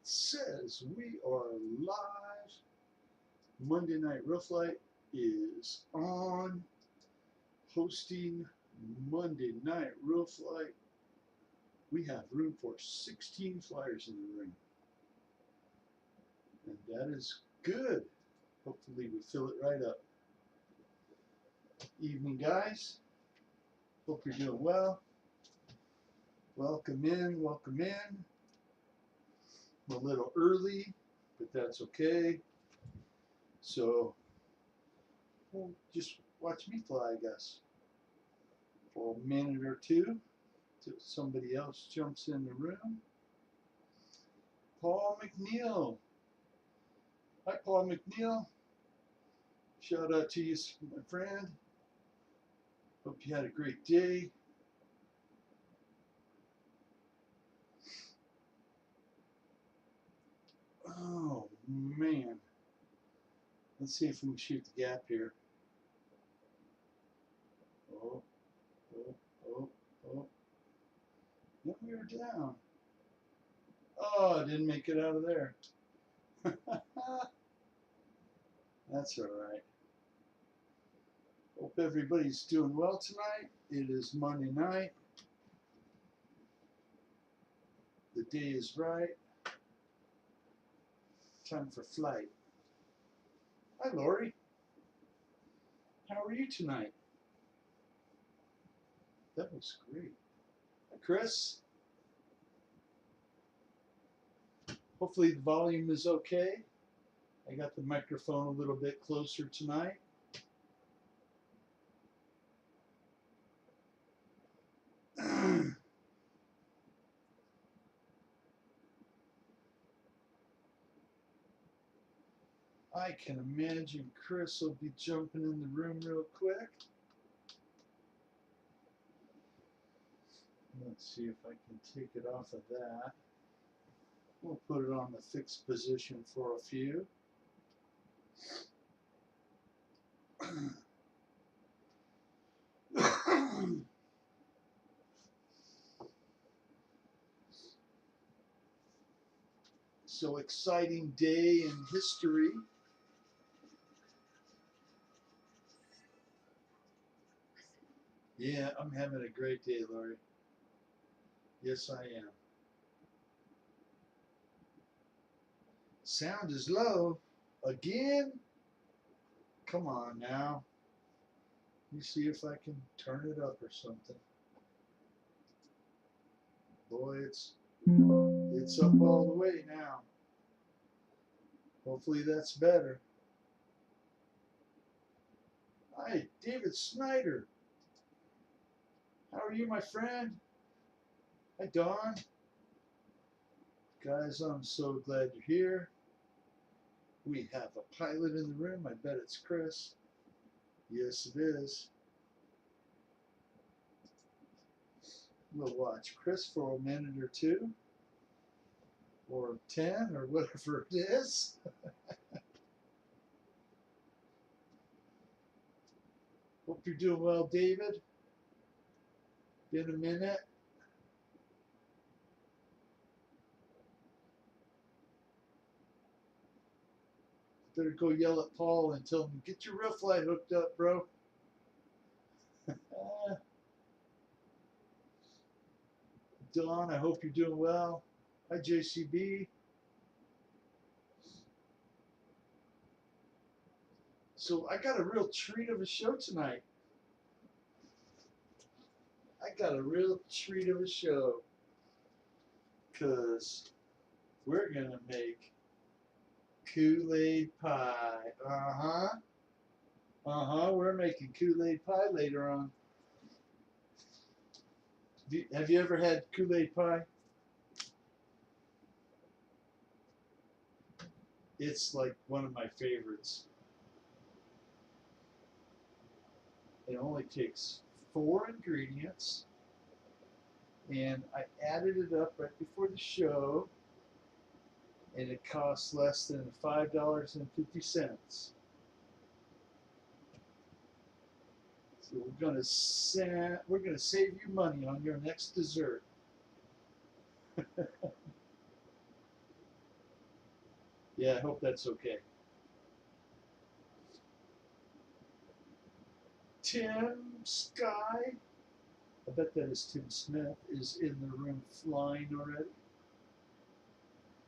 says we are live. Monday Night Rough Light is on, hosting Monday Night Rough Light. We have room for 16 flyers in the ring, and that is good. Hopefully we fill it right up. Evening, guys. Hope you're doing well. Welcome in, welcome in. I'm a little early, but that's okay. So, well, just watch me fly, I guess, for a minute or two till somebody else jumps in the room. Paul McNeil. Hi, Paul McNeil. Shout out to you, my friend. Hope you had a great day. Oh, man. Let's see if we can shoot the gap here. Oh, oh, oh, oh. No, we were down. Oh, I didn't make it out of there. That's all right. Hope everybody's doing well tonight. It is Monday night. The day is right. Time for flight. Hi, Lori. How are you tonight? That was great. Hi, Chris. Hopefully the volume is okay. I got the microphone a little bit closer tonight. I can imagine Chris will be jumping in the room real quick. Let's see if I can take it off of that. We'll put it on the fixed position for a few. So exciting day in history. Yeah, I'm having a great day, Lori. Yes, I am. Sound is low. Again? Come on now. Let me see if I can turn it up or something. Boy, it's up all the way now. Hopefully that's better. Hi, David Snyder. How are you, my friend? Hi, Don. Guys, I'm so glad you're here. We have a pilot in the room. I bet it's Chris. Yes, it is. We'll watch Chris for a minute or two, or 10, or whatever it is. Hope you're doing well, David. Been a minute. Better go yell at Paul and tell him, get your roof light hooked up, bro. Don, I hope you're doing well. Hi, JCB. So I got a real treat of a show tonight. I got a real treat of a show. Because we're going to make Kool-Aid pie. Uh-huh. Uh-huh. We're making Kool-Aid pie later on. Have you ever had Kool-Aid pie? It's like one of my favorites. It only takes 4 ingredients. And I added it up right before the show. And it costs less than $5.50. So we're gonna save you money on your next dessert. Yeah, I hope that's okay. Tim Sky, I bet that is Tim Smith, is in the room flying already.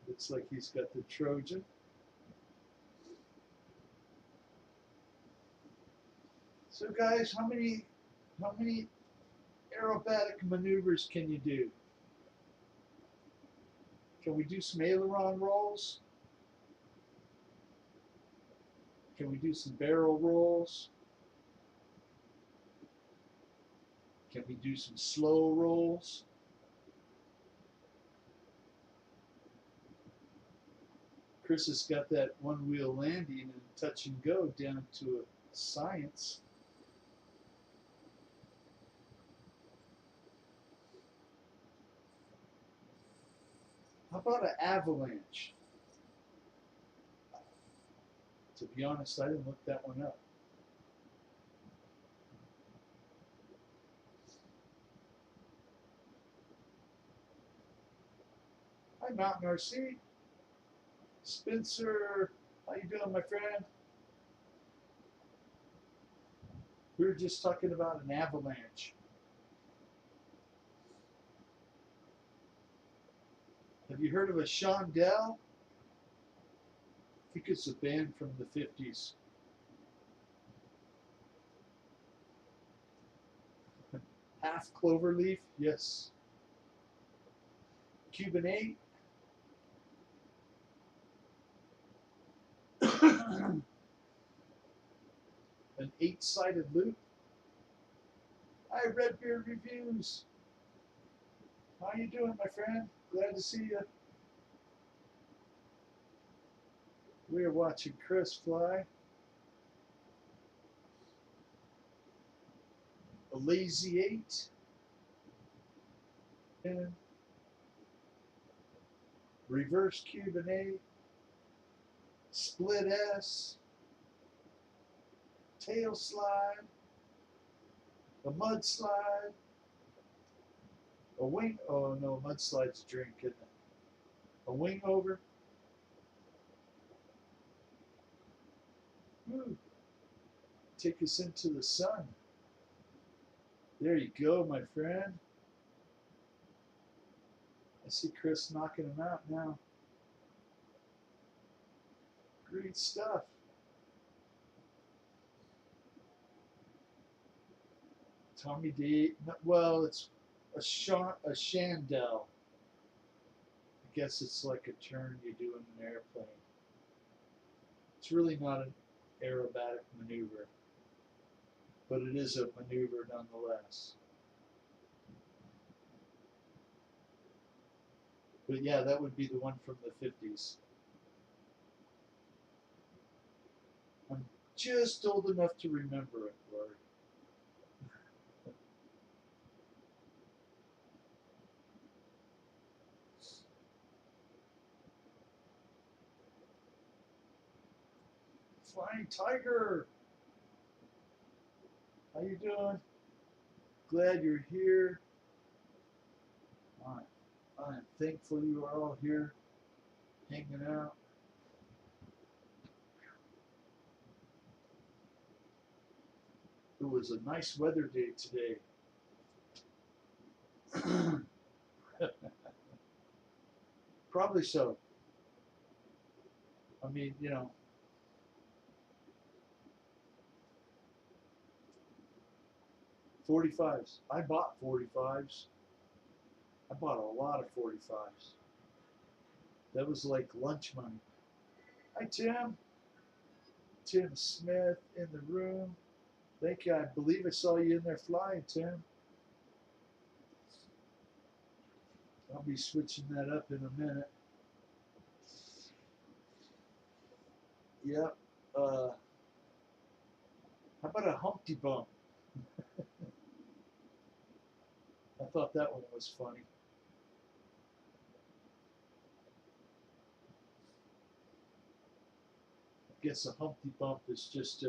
Looks like he's got the Trojan. So guys, how many aerobatic maneuvers can you do? Can we do some aileron rolls? Can we do some barrel rolls? Can we do some slow rolls? Chris has got that one wheel landing and touch and go down to a science. How about an avalanche? To be honest, I didn't look that one up. Hi, Mountain RC. Spencer, how you doing, my friend? We were just talking about an avalanche. Have you heard of a Shondell? I think it's a band from the 50s. Half Cloverleaf, yes. Cuban 8. An 8-sided loop. Hi, Redbeard Reviews. How you doing, my friend? Glad to see you. We are watching Chris fly. A Lazy 8. And reverse Cuban 8. Split S. Tail slide. A mud slide. A wing, oh no, mud slide's a drink, isn't it? A wing over. Woo. Take us into the sun. There you go, my friend. I see Chris knocking him out now. Great stuff. Tommy D. Well, it's a Chandelle. I guess it's like a turn you do in an airplane. It's really not an aerobatic maneuver, but it is a maneuver nonetheless. But yeah, that would be the one from the 50s. I'm just old enough to remember it, Lord. Flying Tiger. How you doing? Glad you're here. I'm thankful you are all here, hanging out. It was a nice weather day today. Probably so. I mean, you know, 45s. I bought 45s. I bought a lot of 45s. That was like lunch money. Hi, Tim. Tim Smith in the room. Thank you. I believe I saw you in there flying, Tim. I'll be switching that up in a minute. Yep. How about a Humpty Bump? I thought that one was funny. I guess a Humpty Bump is just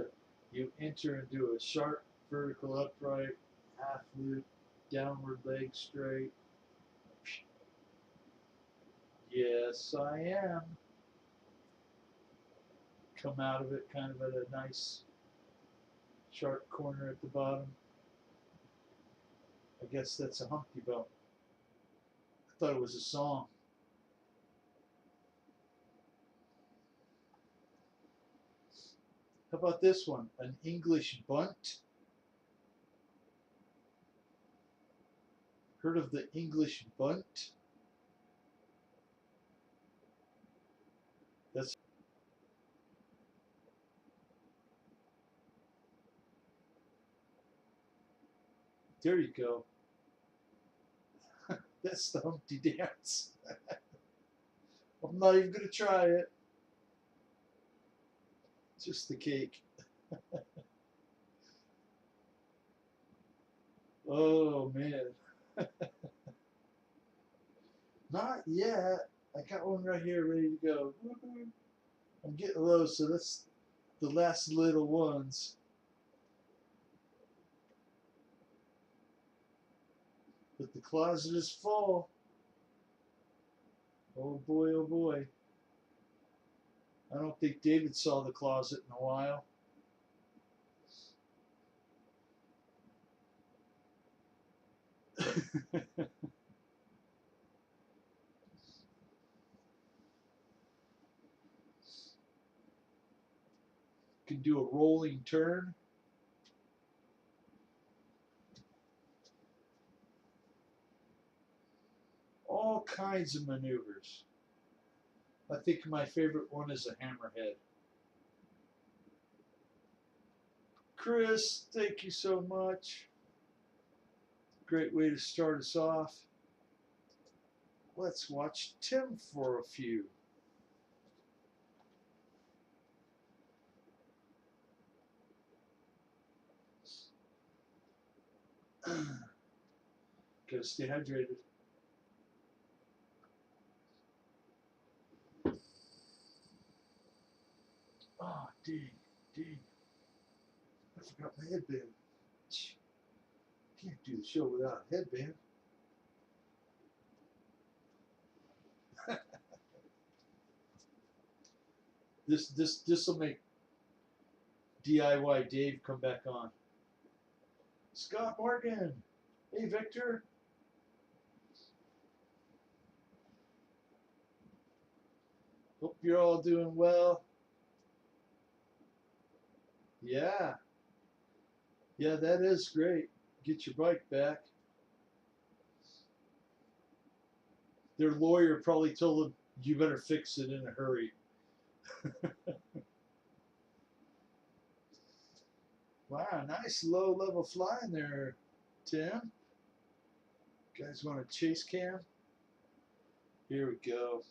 you enter into a sharp vertical upright, half loop, downward leg straight. Yes, I am. come out of it kind of at a nice sharp corner at the bottom. I guess that's a Humpty belt. I thought it was a song. How about this one? An English bunt. Heard of the English bunt? That's there you go. That's the Humpty dance. I'm not even gonna try it. Just the cake. Oh man. Not yet. I got one right here ready to go. I'm getting low, so that's the last little ones. But the closet is full. Oh boy, oh boy. I don't think David saw the closet in a while. Can do a rolling turn. All kinds of maneuvers. I think my favorite one is a hammerhead. Chris, thank you so much. Great way to start us off. Let's watch Tim for a few. Gotta stay hydrated. Oh, dang. I forgot my headband. Can't do the show without a headband. This will make DIY Dave come back on. Scott Morgan. Hey, Victor. Hope you're all doing well. Yeah. Yeah, that is great. Get your bike back. Their lawyer probably told them, you better fix it in a hurry. Wow, nice low level flying there, Tim. You guys want a chase cam? Here we go.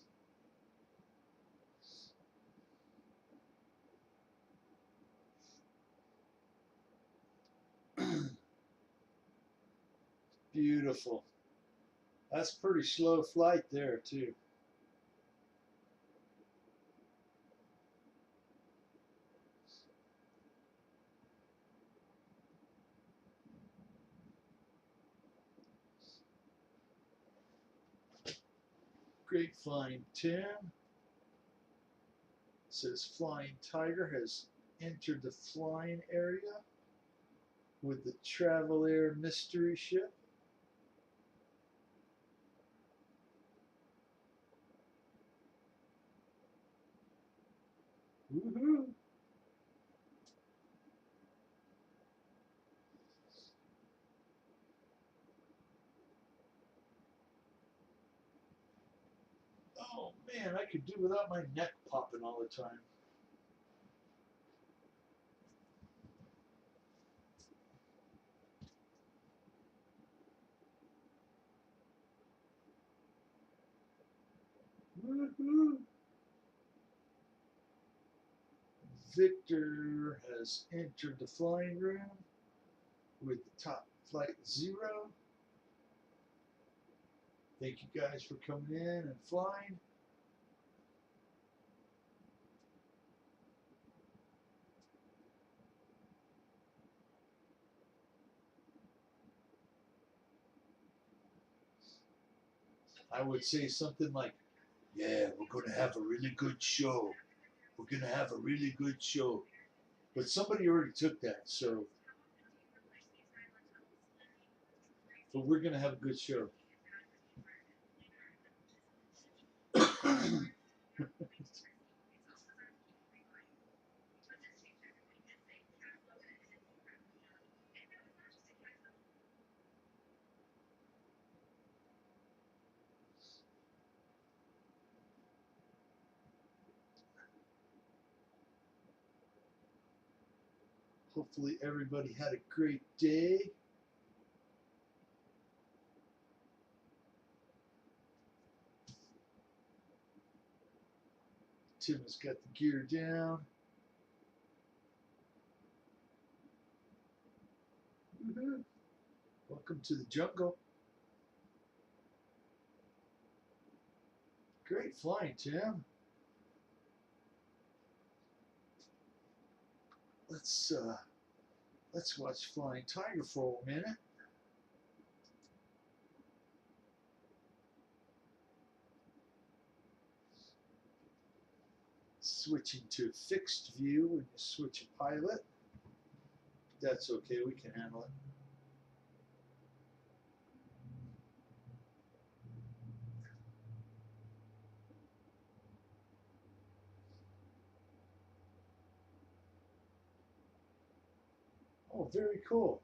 Beautiful. That's pretty slow flight there, too. Great flying, Tim. Says Flying Tiger has entered the flying area with the Travel Air mystery ship. Woohoo! Oh man, I could do without my neck popping all the time. Woohoo! Victor has entered the flying room with the top flight 0. Thank you guys for coming in and flying. I would say something like, yeah, we're going to have a really good show. We're gonna have a really good show. But somebody already took that, so but we're gonna have a good show. Hopefully everybody had a great day. Tim has got the gear down. Woohoo. Welcome to the jungle. Great flying, Tim. Let's watch Flying Tiger for a minute. Switching to fixed view when you switch a pilot. That's okay, we can handle it. Oh, very cool.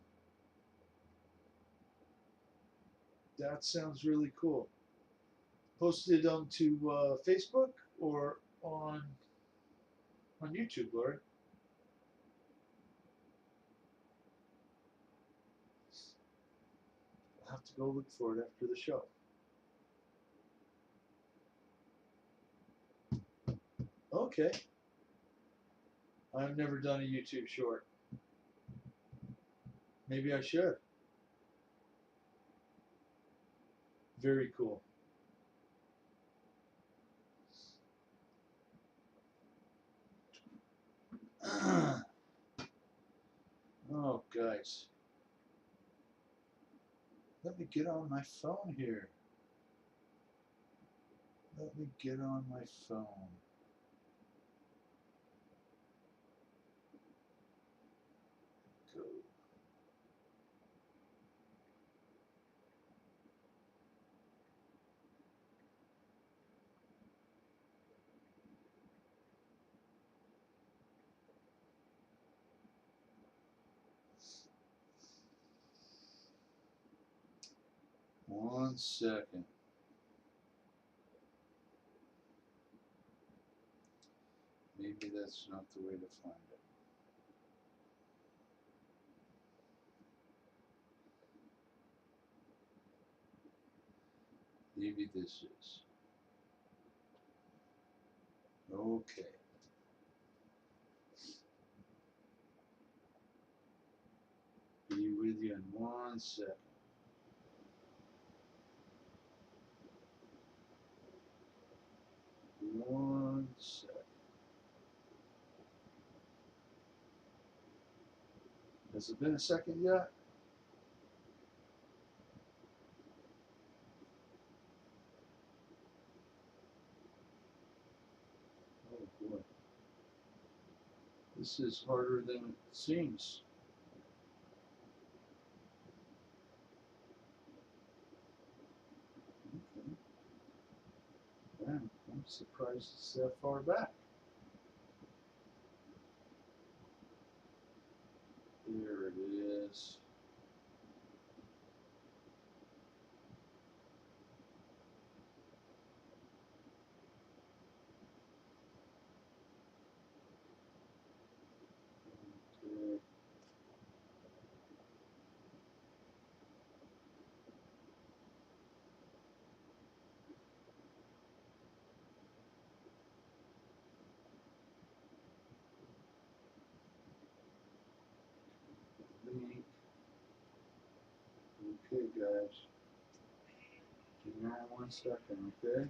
That sounds really cool. Posted onto Facebook or on YouTube, Lord. I'll have to go look for it after the show. Okay. I've never done a YouTube short. Maybe I should. Very cool. Oh, guys. Let me get on my phone here. Let me get on my phone. Go. One second. Maybe that's not the way to find it. Maybe this is. Okay. Be with you in 1 second. One second. Has it been a second yet? Oh boy. This is harder than it seems. Okay. Man, I'm surprised it's that far back. There it is. Okay. Link. Okay, guys. Give me 1 second, okay?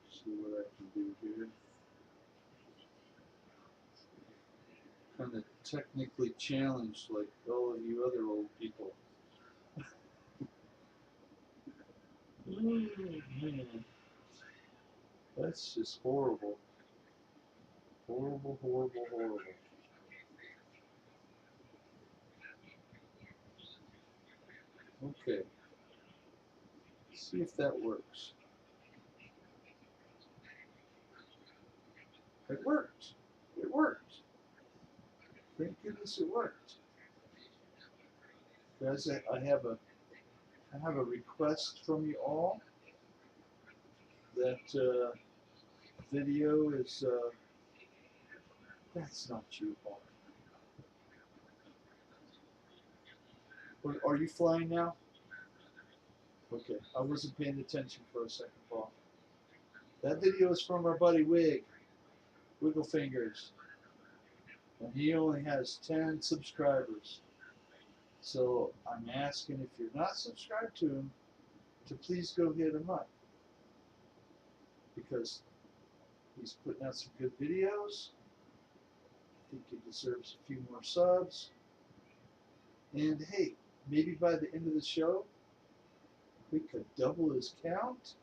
See what I can do here. Kind of technically challenged like all of you other old people. Oh, man. That's just horrible. Horrible, horrible, horrible. Okay. See if that works. It worked. It worked. Thank goodness it worked. Guys, I have a request from you all that video is that's not you, Paul. Are you flying now? Okay, I wasn't paying attention for a second, Paul. That video is from our buddy Wiggle Fingers, and he only has 10 subscribers. So I'm asking if you're not subscribed to him to please go hit him up, because he's putting out some good videos. I think he deserves a few more subs. And hey, maybe by the end of the show, we could double his count.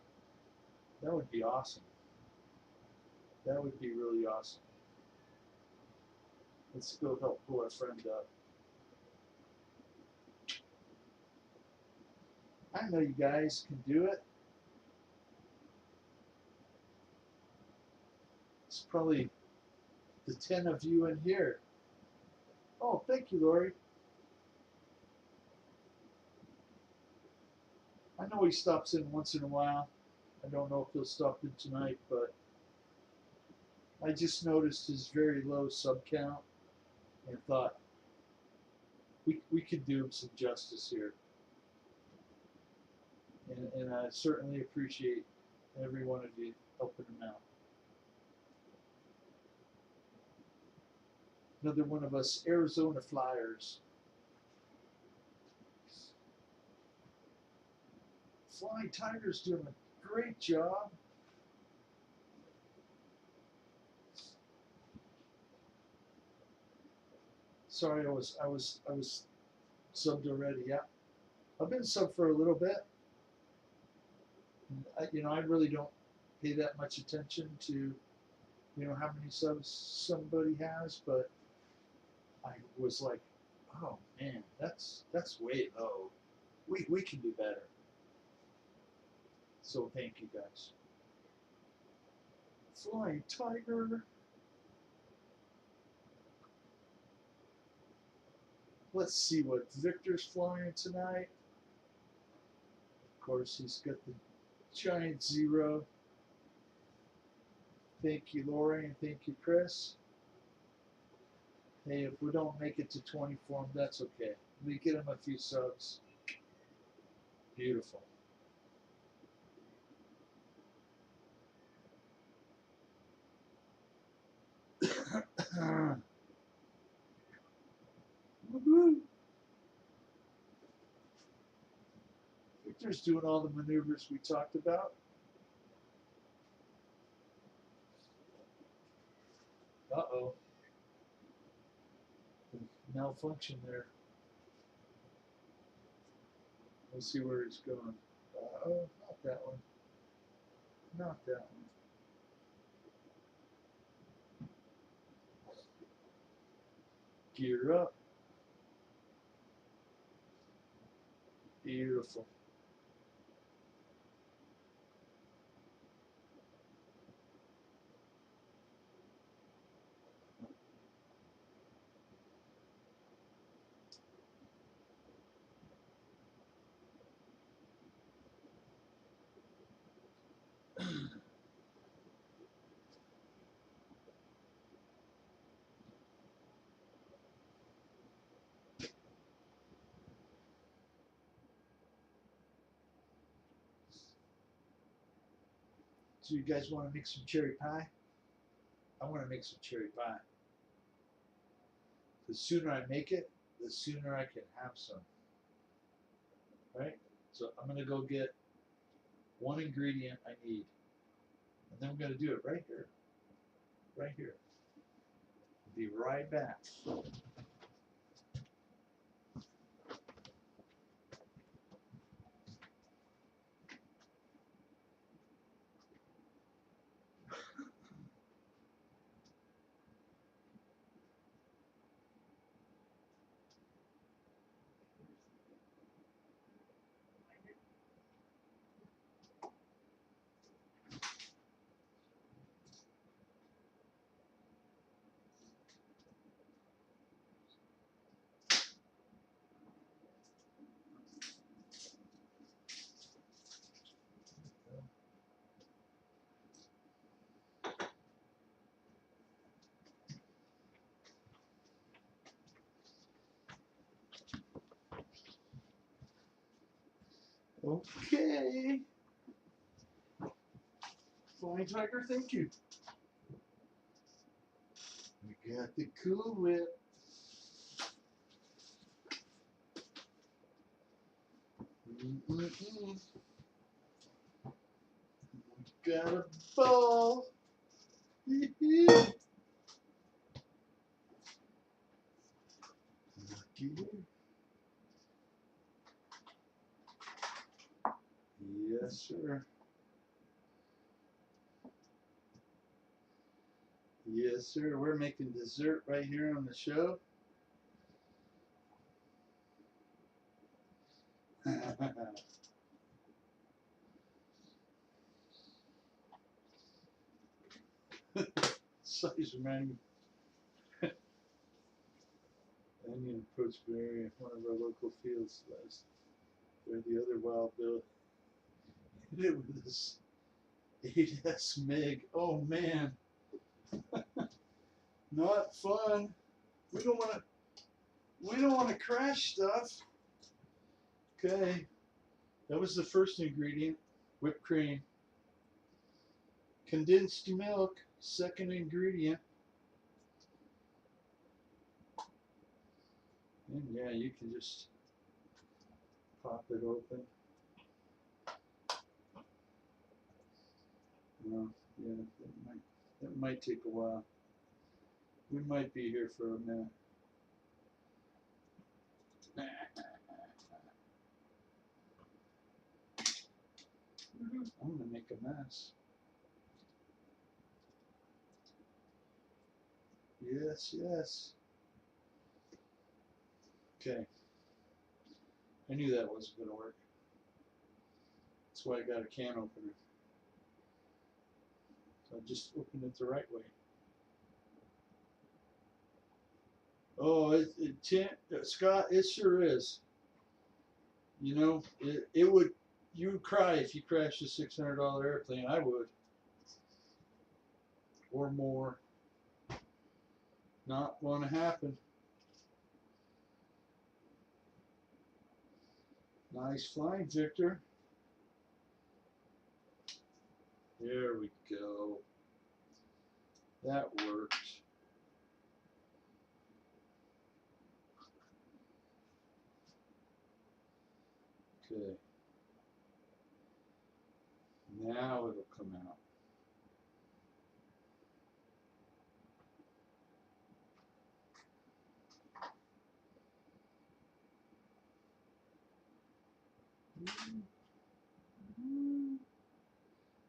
That would be awesome. That would be really awesome. Let's go help pull our friend up. I know you guys can do it. It's probably the 10 of you in here. Oh, thank you, Lori. I know he stops in once in a while. I don't know if he'll stop in tonight, but I just noticed his very low sub count and thought we could do him some justice here. And I certainly appreciate every one of you helping him out. Another one of us Arizona Flyers. Flying Tiger's doing a great job. Sorry, I was subbed already. Yeah, I've been subbed for a little bit. I really don't pay that much attention to, how many subs somebody has, but I was like, oh man, that's way low. We can do better. So thank you guys. Flying Tiger. Let's see what Victor's flying tonight. Of course, he's got the giant zero. Thank you, Lori, and thank you, Chris. Hey, if we don't make it to 20 for him, that's okay. We get him a few subs. Beautiful. Victor's doing all the maneuvers we talked about. Uh-oh. Malfunction there. We'll see where he's going. Uh-oh, not that one. Not that one. Gear up. Beautiful. So you guys want to make some cherry pie? I want to make some cherry pie. The sooner I make it, the sooner I can have some. Right? So I'm going to go get one ingredient I need. And then I'm going to do it right here. Right here. Be right back. Okay. Flying Tiger, thank you. We got the Cool Whip. We got a ball. Lucky you. Yes, sir. Yes, sir. We're making dessert right here on the show. Size reminding me. Onion approach berry, one of our local fields last where the other wild bill hit it with this 8S MiG. Oh man. Not fun. We don't wanna crash stuff. Okay. That was the first ingredient. Whipped cream. Condensed milk, second ingredient. And yeah, you can just pop it open. Well, yeah, that might take a while. We might be here for a minute. I'm gonna make a mess. Yes, yes. Okay. I knew that wasn't gonna work. That's why I got a can opener. So I just opened it the right way. Oh, Scott, it sure is. You know, it would, you would cry if you crashed a $600 airplane. I would. Or more. Not going to happen. Nice flying, Victor. There we go. That worked. Okay. Now it'll come out.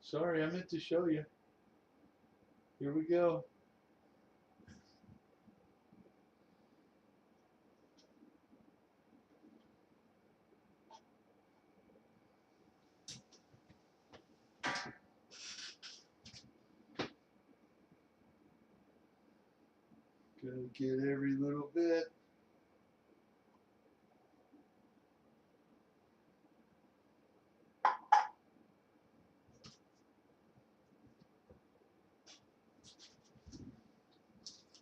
Sorry, I meant to show you. Here we go. Gonna get every little bit.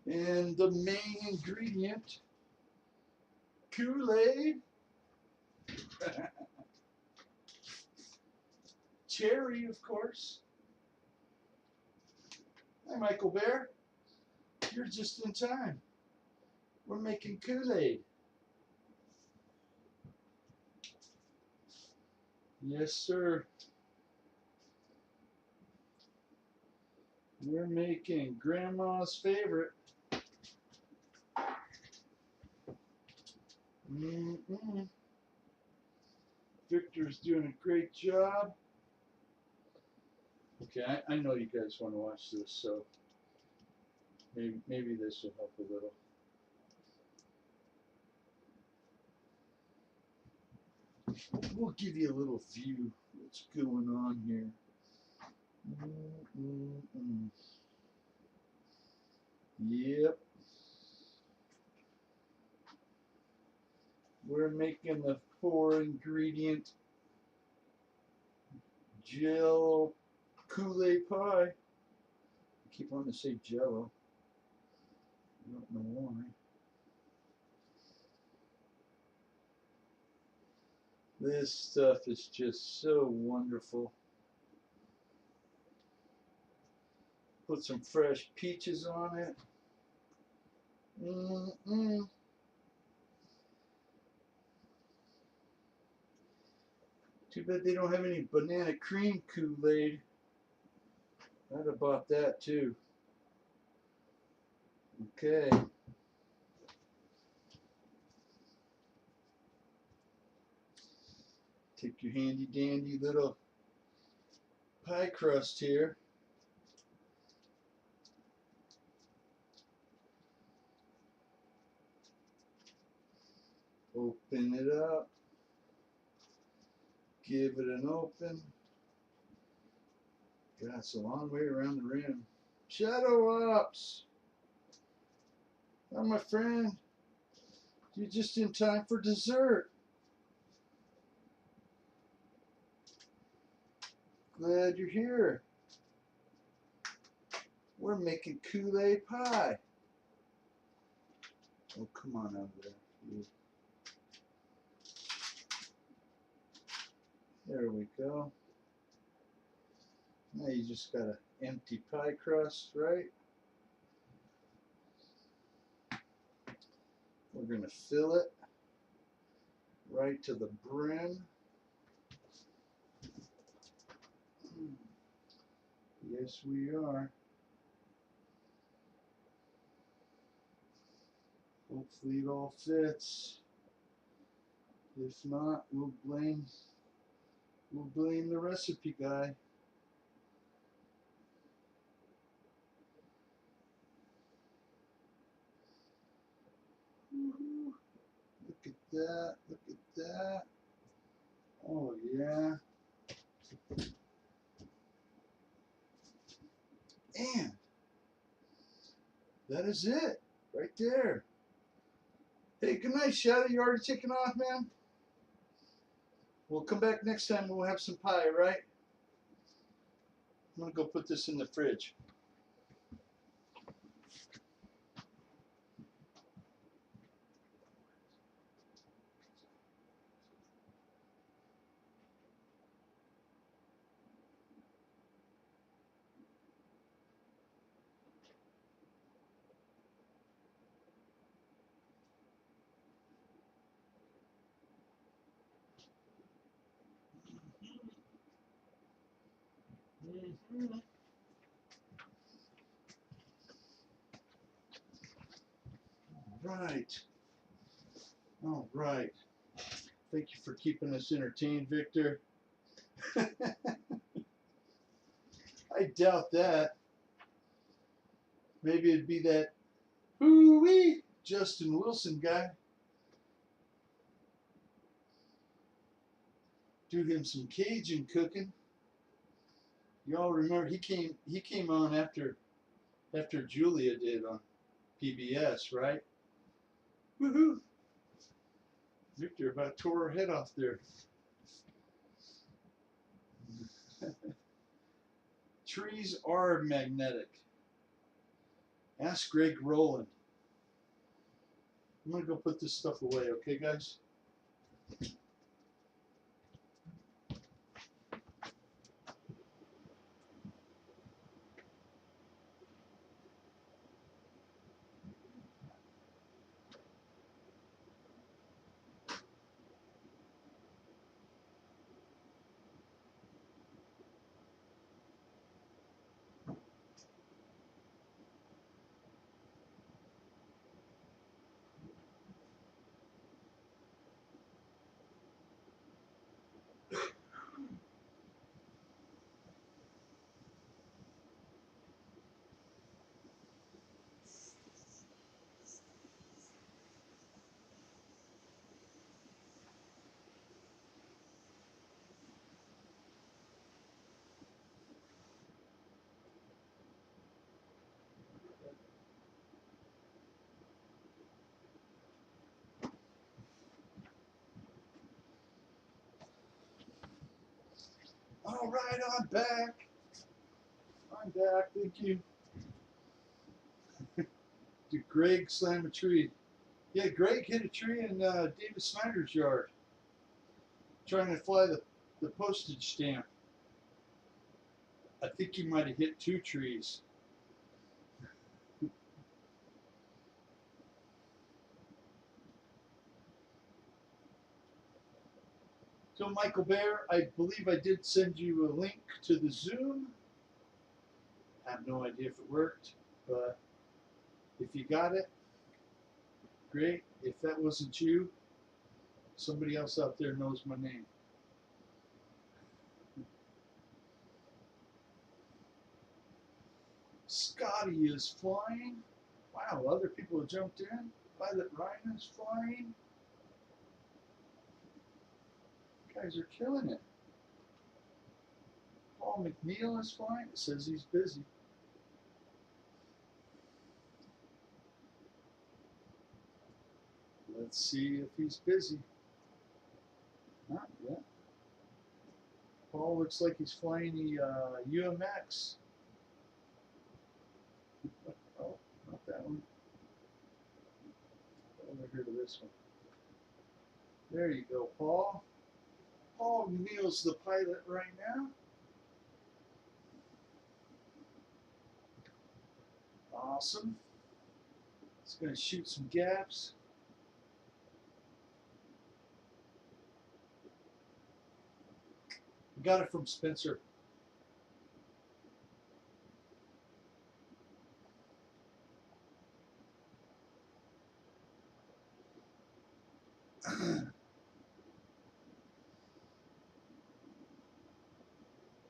And the main ingredient, Kool-Aid. Cherry, of course. Hi, Michael Bear. You're just in time. We're making Kool-Aid. Yes, sir. We're making Grandma's favorite. Victor's doing a great job. Okay, I know you guys want to watch this, so maybe this will help a little. We'll give you a little view of what's going on here. Yep. We're making the 4-ingredient Jello Kool-Aid pie. I keep wanting to say Jello. I don't know why. This stuff is just so wonderful. Put some fresh peaches on it. Too bad they don't have any banana cream Kool-Aid. I'd have bought that too. Okay. Take your handy dandy little pie crust here. Open it up. Give it an open. God, it's a long way around the rim. Shadow Ups! Oh, my friend. You're just in time for dessert. Glad you're here. We're making Kool-Aid pie. Oh, come on over there. There we go. Now you just got an empty pie crust, right? We're going to fill it right to the brim. Yes, we are. Hopefully it all fits. If not, we'll blame the recipe guy. Look at that. Look at that. Oh, yeah. And that is it. Right there. Hey, good night, Shadow. You already taking off, man? We'll come back next time and we'll have some pie, right? I'm going to go put this in the fridge. Right. All right. Thank you for keeping us entertained, Victor. I doubt that. Maybe it'd be that hoo-wee Justin Wilson guy. Do him some Cajun cooking. Y'all remember he came on after Julia did on PBS, right? Woohoo! Victor about tore her head off there. Trees are magnetic. Ask Greg Rowland. I'm gonna go put this stuff away, okay, guys? All right, I'm back. I'm back. Thank you. Did Greg slam a tree? Yeah, Greg hit a tree in David Snyder's yard. trying to fly the postage stamp. I think he might have hit 2 trees. So Michael Bear, I believe I did send you a link to the Zoom. I have no idea if it worked, but if you got it, great. If that wasn't you, somebody else out there knows my name. Scotty is flying. Wow, other people have jumped in. Violet Ryan is flying. You guys are killing it. Paul McNeil is flying. It says he's busy. Let's see if he's busy. Not yet. Paul looks like he's flying the UMX. Oh, not that one. Over here to this one. There you go, Paul. Paul McNeil's the pilot right now. Awesome. It's going to shoot some gaps. We got it from Spencer.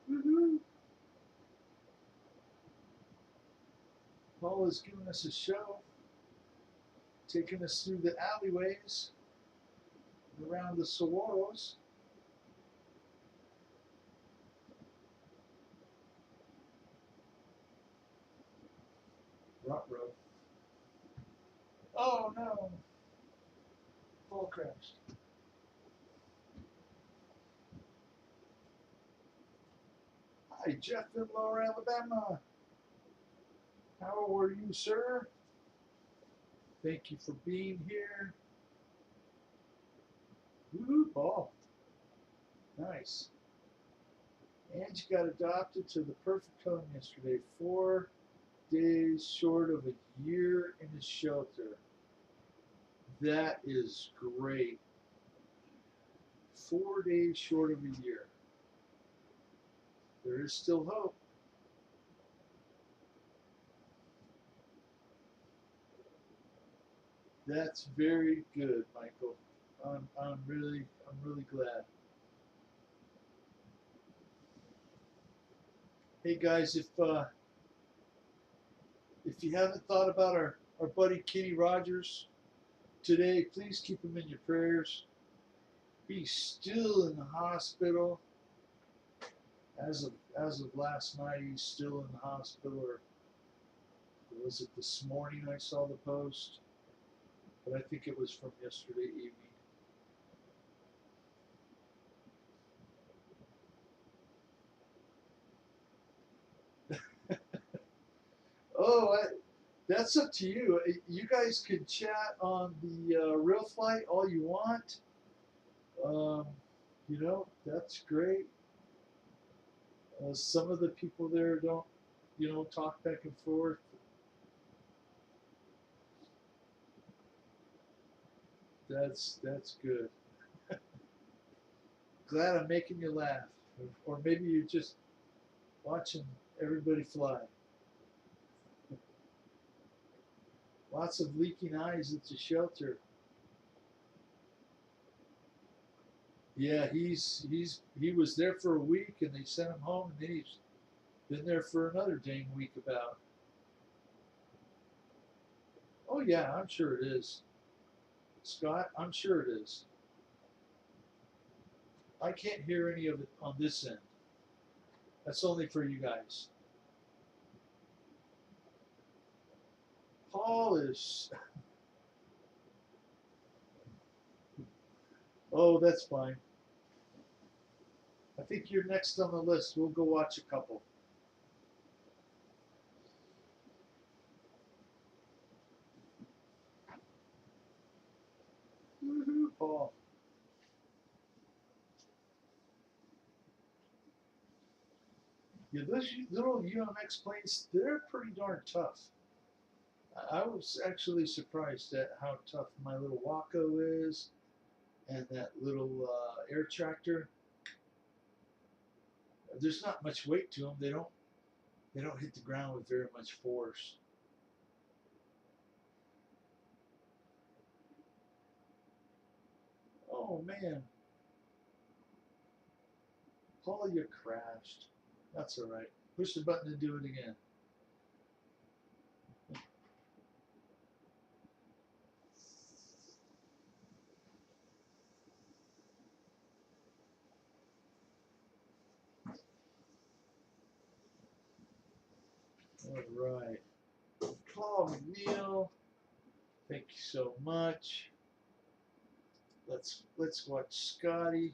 Woohoo! Paul is giving us a show, taking us through the alleyways around the Saguaros. Ruh-roh. Oh no! Paul crashed. Hi, Jeff in Lower Alabama. How are you, sir? Thank you for being here. Woo, Paul. Nice. Angie got adopted to the perfect home yesterday. 4 days short of a year in the shelter. That is great. 4 days short of a year. There is still hope. That's very good, Michael. I'm really glad. Hey guys, if you haven't thought about our buddy Kenny Rogers today, please keep him in your prayers. He's still in the hospital. As of last night, he's still in the hospital. Or was it this morning I saw the post? But I think it was from yesterday evening. Oh, that's up to you. You guys can chat on the real flight all you want. Um, you know, that's great. Some of the people there don't, talk back and forth. That's good. Glad I'm making you laugh, or maybe you're just watching everybody fly. Lots of leaking eyes at the shelter. Yeah, he was there for a week, and they sent him home, and then he's been there for another dang week about. Oh yeah, I'm sure it is. Scott, I'm sure it is. I can't hear any of it on this end. That's only for you guys. Paul is. Oh, that's fine. I think you're next on the list. We'll go watch a couple. Woohoo, Paul. Yeah, those little UMX planes, they're pretty darn tough. I was actually surprised at how tough my little Waco is and that little air tractor. There's not much weight to them. They don't hit the ground with very much force. Oh man, Paul, you crashed. That's all right. Push the button to do it again. All right. Paul McNeil, thank you so much. Let's watch Scotty.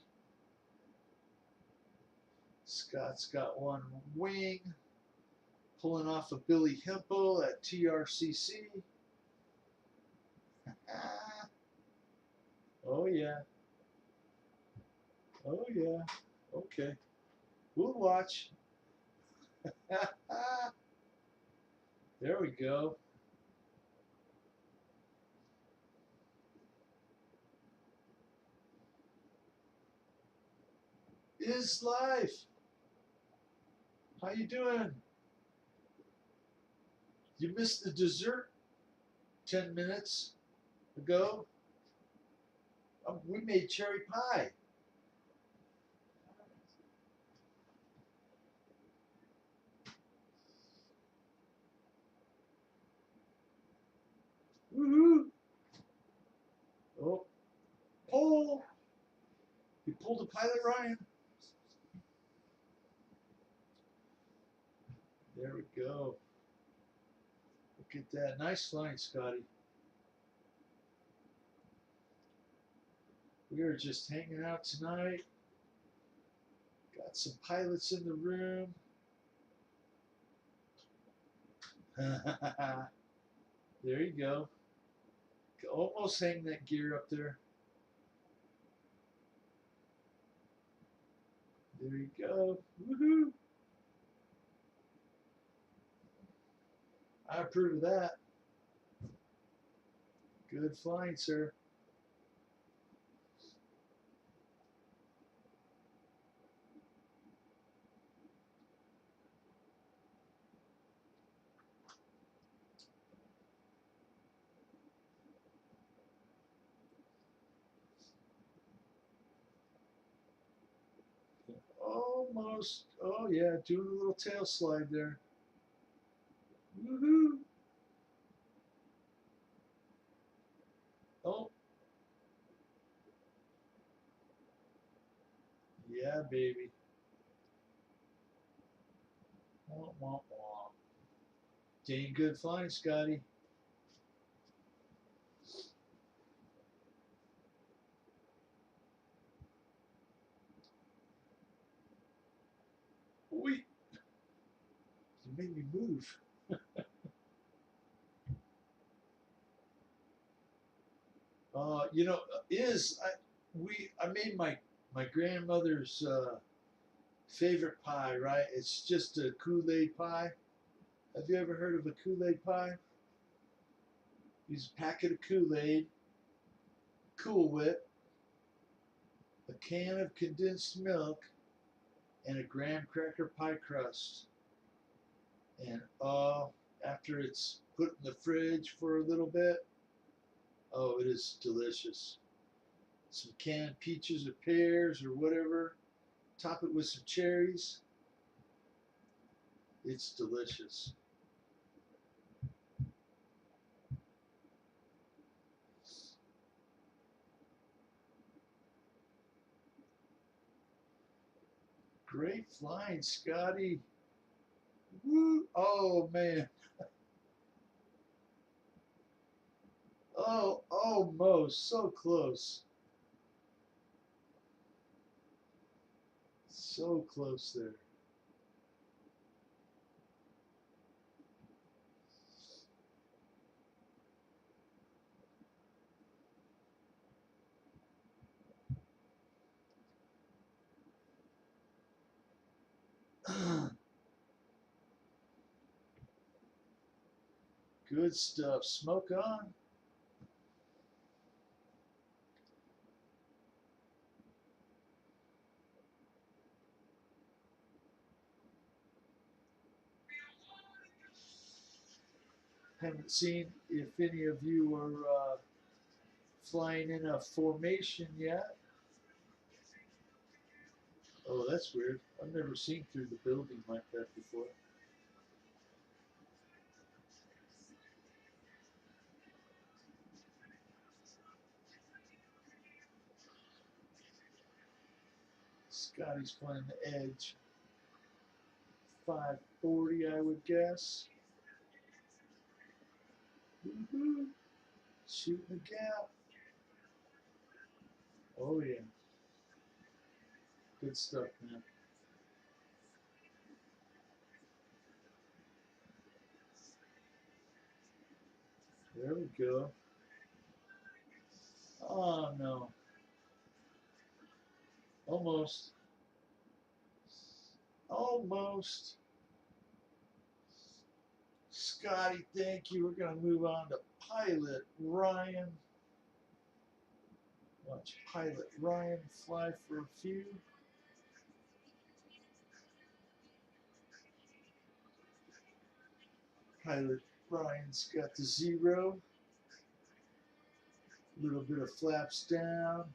Scott's got one wing, pulling off a Billy Hempel at TRCC. Oh yeah. Oh yeah. Okay. We'll watch. There we go. Is life. How you doing? You missed the dessert 10 minutes ago. We made cherry pie. Woohoo! Oh, pull! You pulled the pilot, Ryan. There we go. Look at that. Nice flying, Scotty. We are just hanging out tonight. Got some pilots in the room. There you go. Almost hang that gear up there. There you go. Woohoo! I approve of that. Good flying, sir. Almost. Oh, yeah. Doing a little tail slide there. Woohoo! Oh, yeah, baby. Wah, wah, wah. Dang good flying, Scotty. Wait. You made me move. You know, I made my grandmother's favorite pie, right? It's just a Kool-Aid pie. Have you ever heard of a Kool-Aid pie? Use a packet of Kool-Aid, Cool Whip, a can of condensed milk, and a graham cracker pie crust. And after it's put in the fridge for a little bit, oh, it is delicious. Some canned peaches or pears or whatever. Top it with some cherries. It's delicious. Great flying, Scotty. Woo! Oh man. Oh, almost. So close. So close there. Good stuff. Smoke on. Haven't seen if any of you are flying in a formation yet. Oh, that's weird. I've never seen through the building like that before. Scotty's playing the edge. 540, I would guess. Woohoo! Shooting the gap. Oh, yeah. Good stuff, man. There we go. Oh, no. Almost. Almost. Scotty, thank you. We're going to move on to Pilot Ryan. Watch Pilot Ryan fly for a few. Pilot Ryan's got the 0. A little bit of flaps down.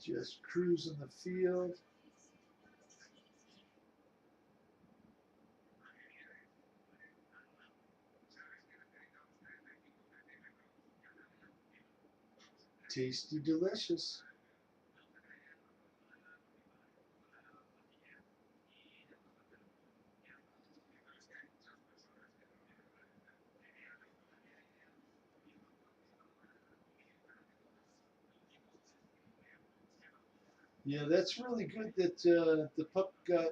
Just cruising the field. Tasty, delicious. Yeah, that's really good that the pup got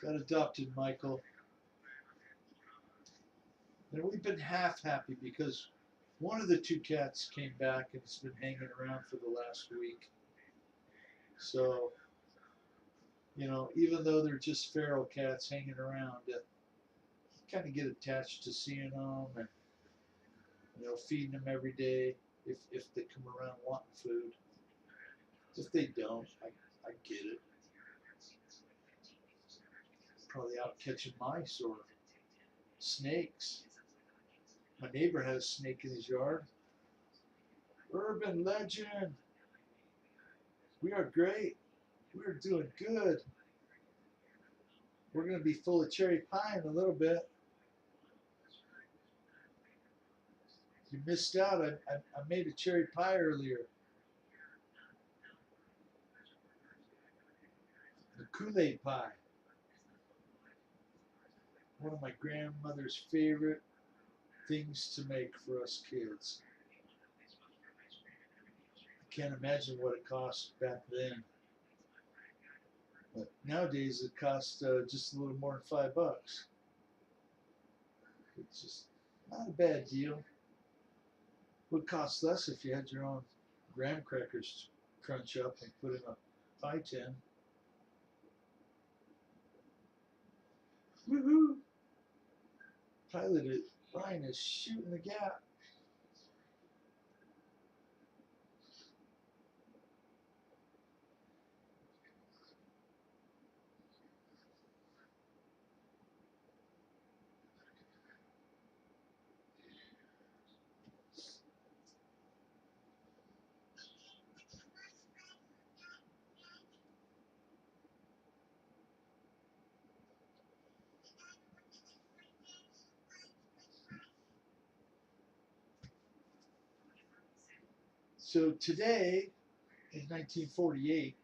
adopted, Michael. And we've been half happy because one of the 2 cats came back and it's been hanging around for the last week. So, you know, even though they're just feral cats hanging around, kind of get attached to seeing them and, you know, feeding them every day if they come around wanting food. If they don't, I get it. Probably out catching mice or snakes. My neighbor has a snake in his yard. Urban legend. We are great. We're doing good. We're going to be full of cherry pie in a little bit. You missed out. I made a cherry pie earlier. The Kool-Aid pie. One of my grandmother's favorite things to make for us kids. I can't imagine what it cost back then. But nowadays it costs just a little more than $5. It's just not a bad deal. Would cost less if you had your own graham crackers to crunch up and put in a pie tin. Woohoo! Piloted. Ryan is shooting the gap. So today, in 1948,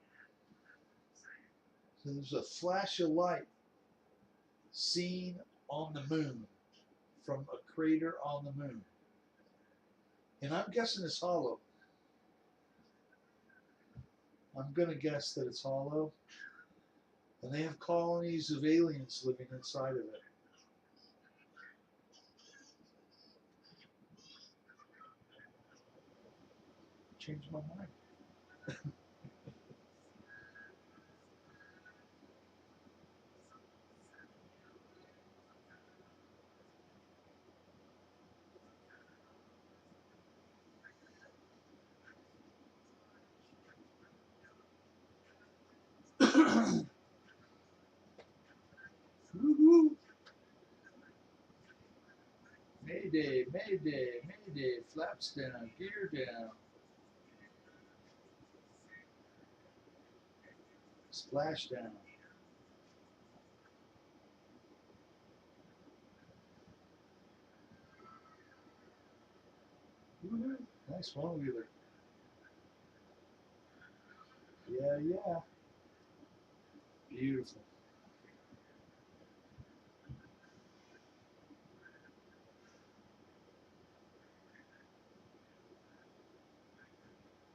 there was a flash of light seen on the moon from a crater on the moon. And I'm guessing it's hollow. I'm going to guess that it's hollow. And they have colonies of aliens living inside of it. Changed my mind. Mayday, mayday, mayday, flaps down, gear down. Splash down. Woo-hoo. Nice one-wheeler. Yeah, yeah. Beautiful.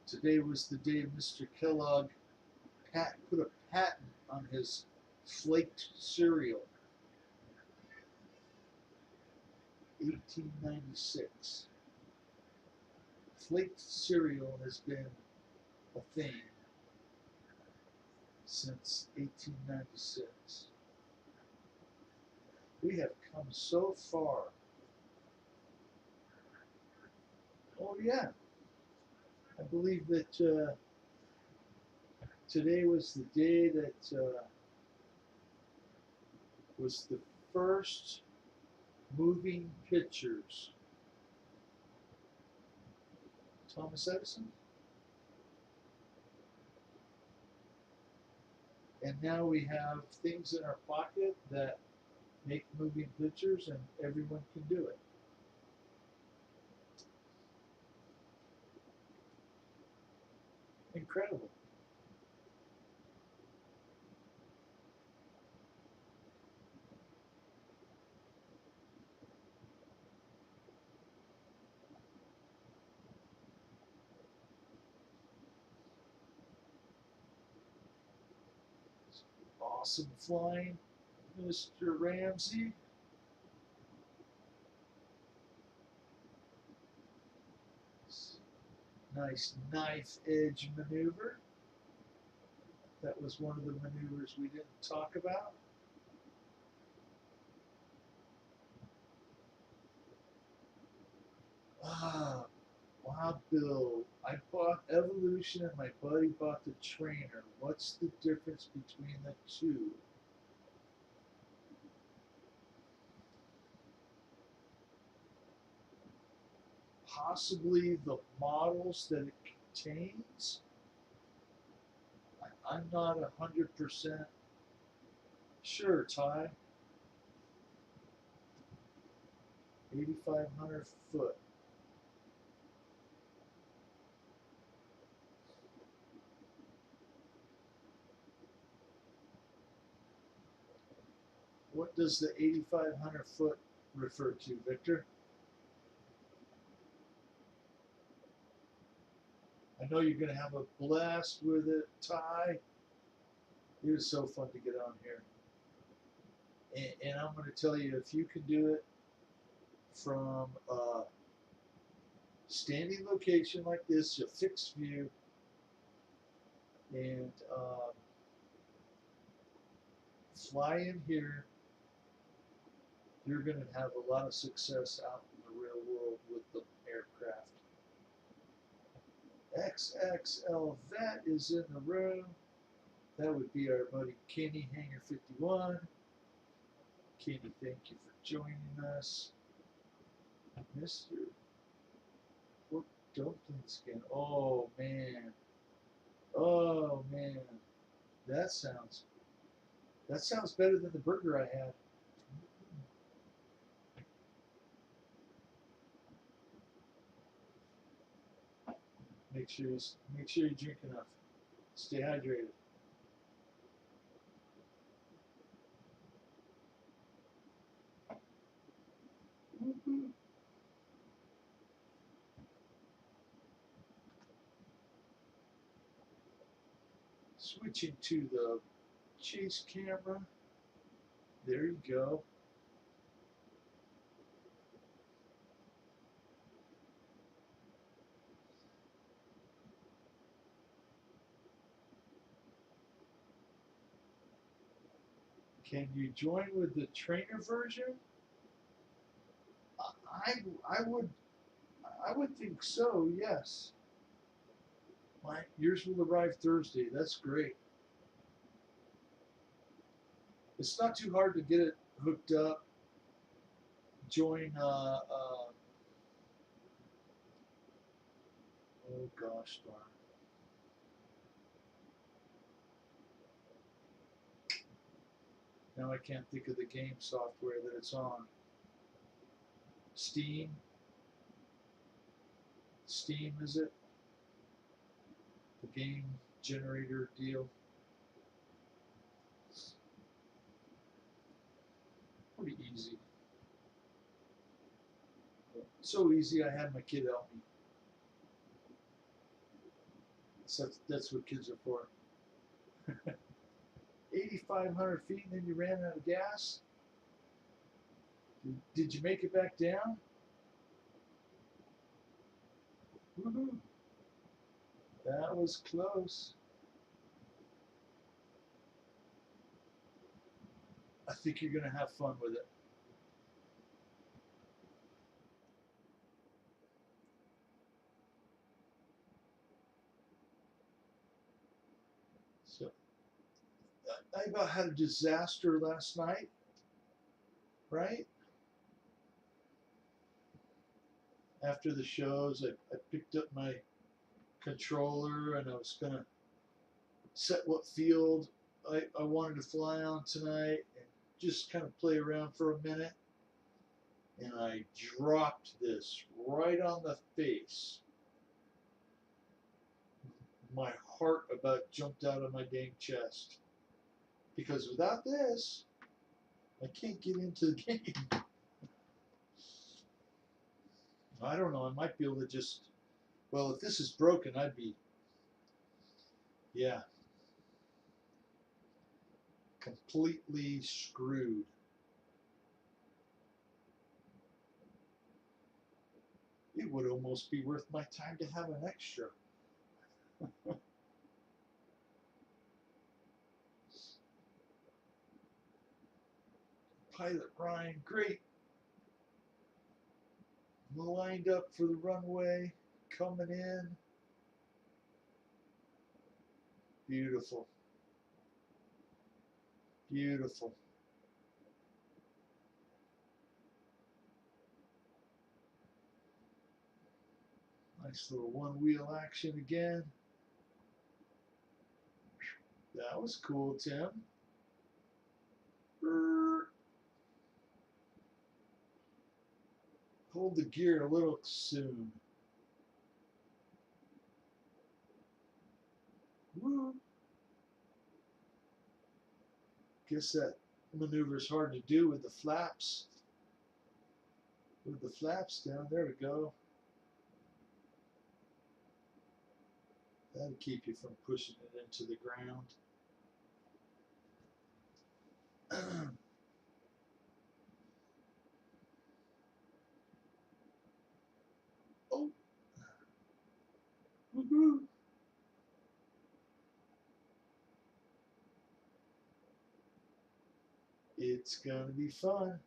Today was the day Mr. Kellogg put a patent on his flaked cereal. 1896. Flaked cereal has been a thing since 1896. We have come so far. Oh yeah, I believe that today was the day that was the first moving pictures. Thomas Edison. And now we have things in our pocket that make moving pictures, and everyone can do it. Incredible. Awesome flying, Mr. Ramsey. Nice knife edge maneuver. That was one of the maneuvers we didn't talk about. Ah, Wild Bill. I bought Evolution and my buddy bought the Trainer. What's the difference between the two? Possibly the models that it contains. I'm not 100% sure, Ty. 8,500 foot. What does the 8,500 foot refer to, Victor? I know you're going to have a blast with it, Ty. It was so fun to get on here. And I'm going to tell you, if you can do it from a standing location like this, a fixed view, and fly in here, you're going to have a lot of success out in the real world with the aircraft. XXL Vet is in the room. That would be our buddy Kenny, Hangar 51. Kenny, thank you for joining us. Mr. Pork Dumpling Skin. Oh, man. Oh, man. That sounds better than the burger I had. Make sure you drink enough. Stay hydrated. Switching to the chase camera. There you go. Can you join with the trainer version? I I would I would think so. Yes. Yours will arrive Thursday. That's great. It's not too hard to get it hooked up. join. Oh gosh darn. Now I can't think of the game software that it's on. Steam. Steam, is it? The game generator deal. Pretty easy. So easy, I had my kid help me. So that's what kids are for. 8,500 feet and then you ran out of gas? Did you make it back down? Woohoo! That was close. I think you're going to have fun with it. So, I about had a disaster last night, right? After the shows, I picked up my controller and I was going to set what field I wanted to fly on tonight and just kind of play around for a minute. And I dropped this right on the face. My heart about jumped out of my dang chest. Because without this, I can't get into the game. I don't know, I might be able to just, well, if this is broken, I'd be, yeah, completely screwed. It would almost be worth my time to have an extra. Pilot Ryan, great. Lined up for the runway, coming in. Beautiful. Beautiful. Nice little one-wheel action again. That was cool, Tim. Pulled the gear a little soon. Woo. Guess that maneuver is hard to do with the flaps. With the flaps down, there we go. That'll keep you from pushing it into the ground. Oh, woohoo! It's gonna be fun.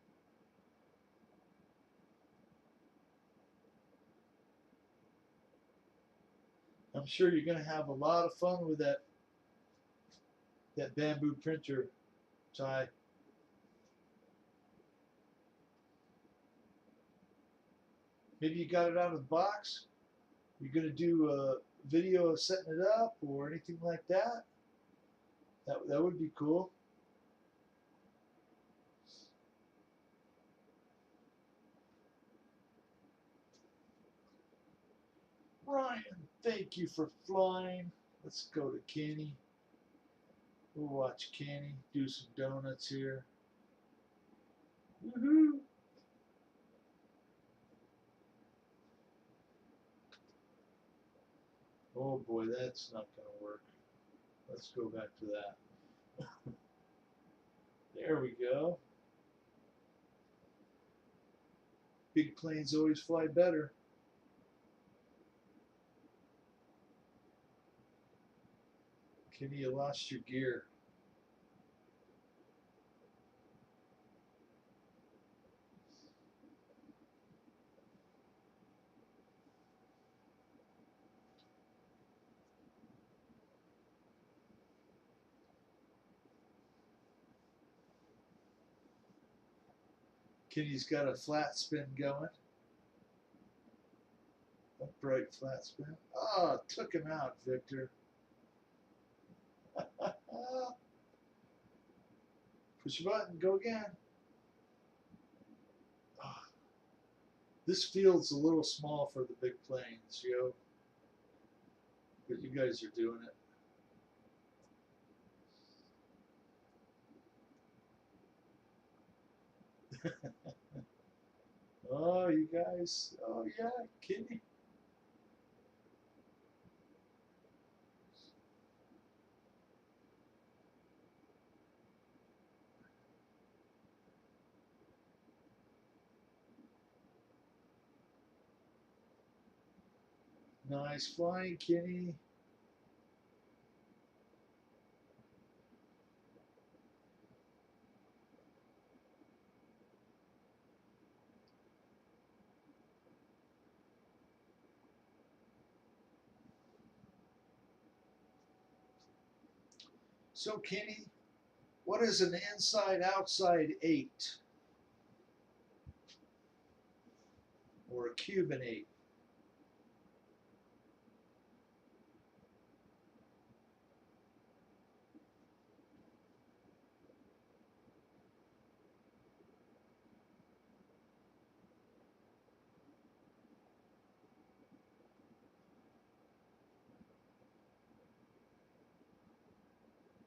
I'm sure you're gonna have a lot of fun with that bamboo printer, Ty. Maybe you got it out of the box. You're gonna do a video of setting it up or anything like that. That would be cool. Ryan, thank you for flying. Let's go to Kenny. We'll watch Kenny do some donuts here. Woohoo! Oh boy, that's not going to work. Let's go back to that. There we go. Big planes always fly better. Kenny, you lost your gear. Kitty's got a flat spin going. Upright flat spin. Oh, took him out, Victor. Push a button, go again. Oh, this field's a little small for the big planes, yo. But you guys are doing it. Oh, you guys. Oh, yeah, Kitty. Nice flying, Kitty. So, Kitty, what is an inside-outside 8? Or a Cuban 8?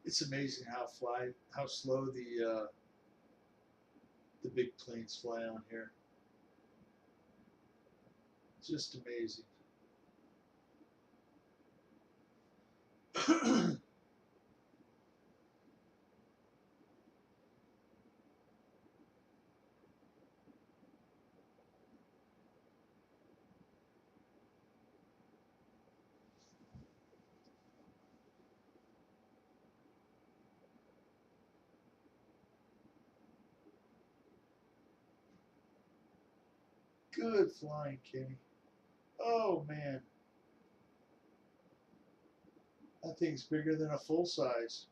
It's amazing how slow the big planes fly on here. Just amazing. Good flying, Kitty. Oh man, that thing's bigger than a full size.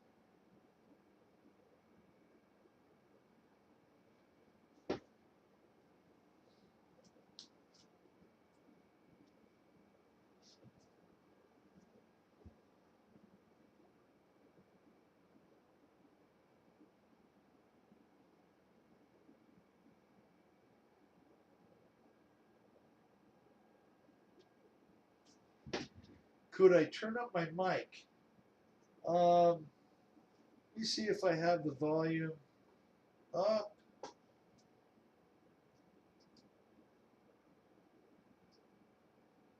Could I turn up my mic? Let me see if I have the volume up.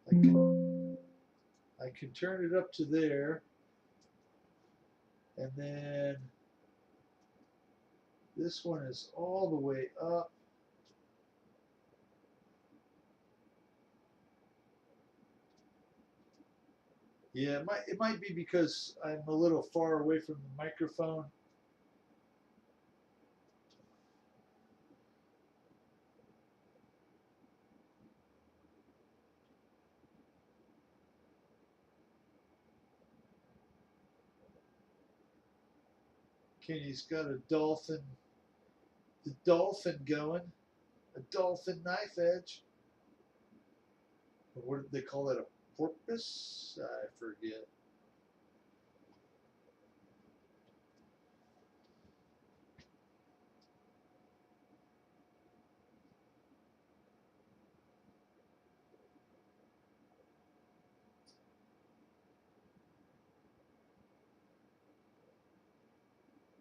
I can turn it up to there. And then this one is all the way up. Yeah, it might be because I'm a little far away from the microphone. Kenny's got a the dolphin going, a dolphin knife edge. Or what did they call that? A porpoise? I forget.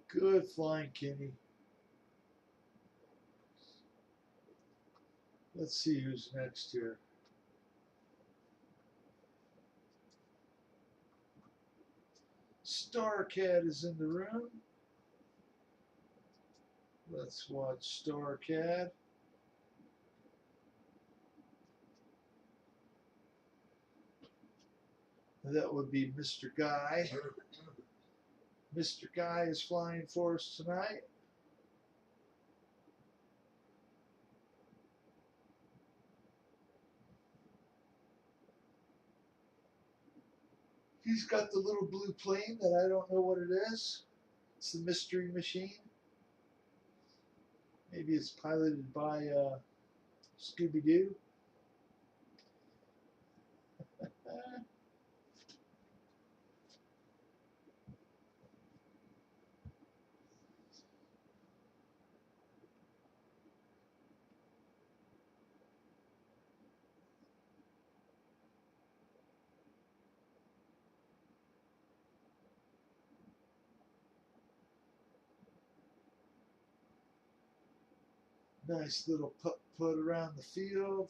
Good flying, Kenny. Let's see who's next here. Starcat is in the room. Let's watch Starcat. That would be Mr. Guy. Mr. Guy is flying for us tonight. He's got the little blue plane that I don't know what it is. It's the Mystery Machine. Maybe it's piloted by Scooby-Doo. Nice little putt around the field.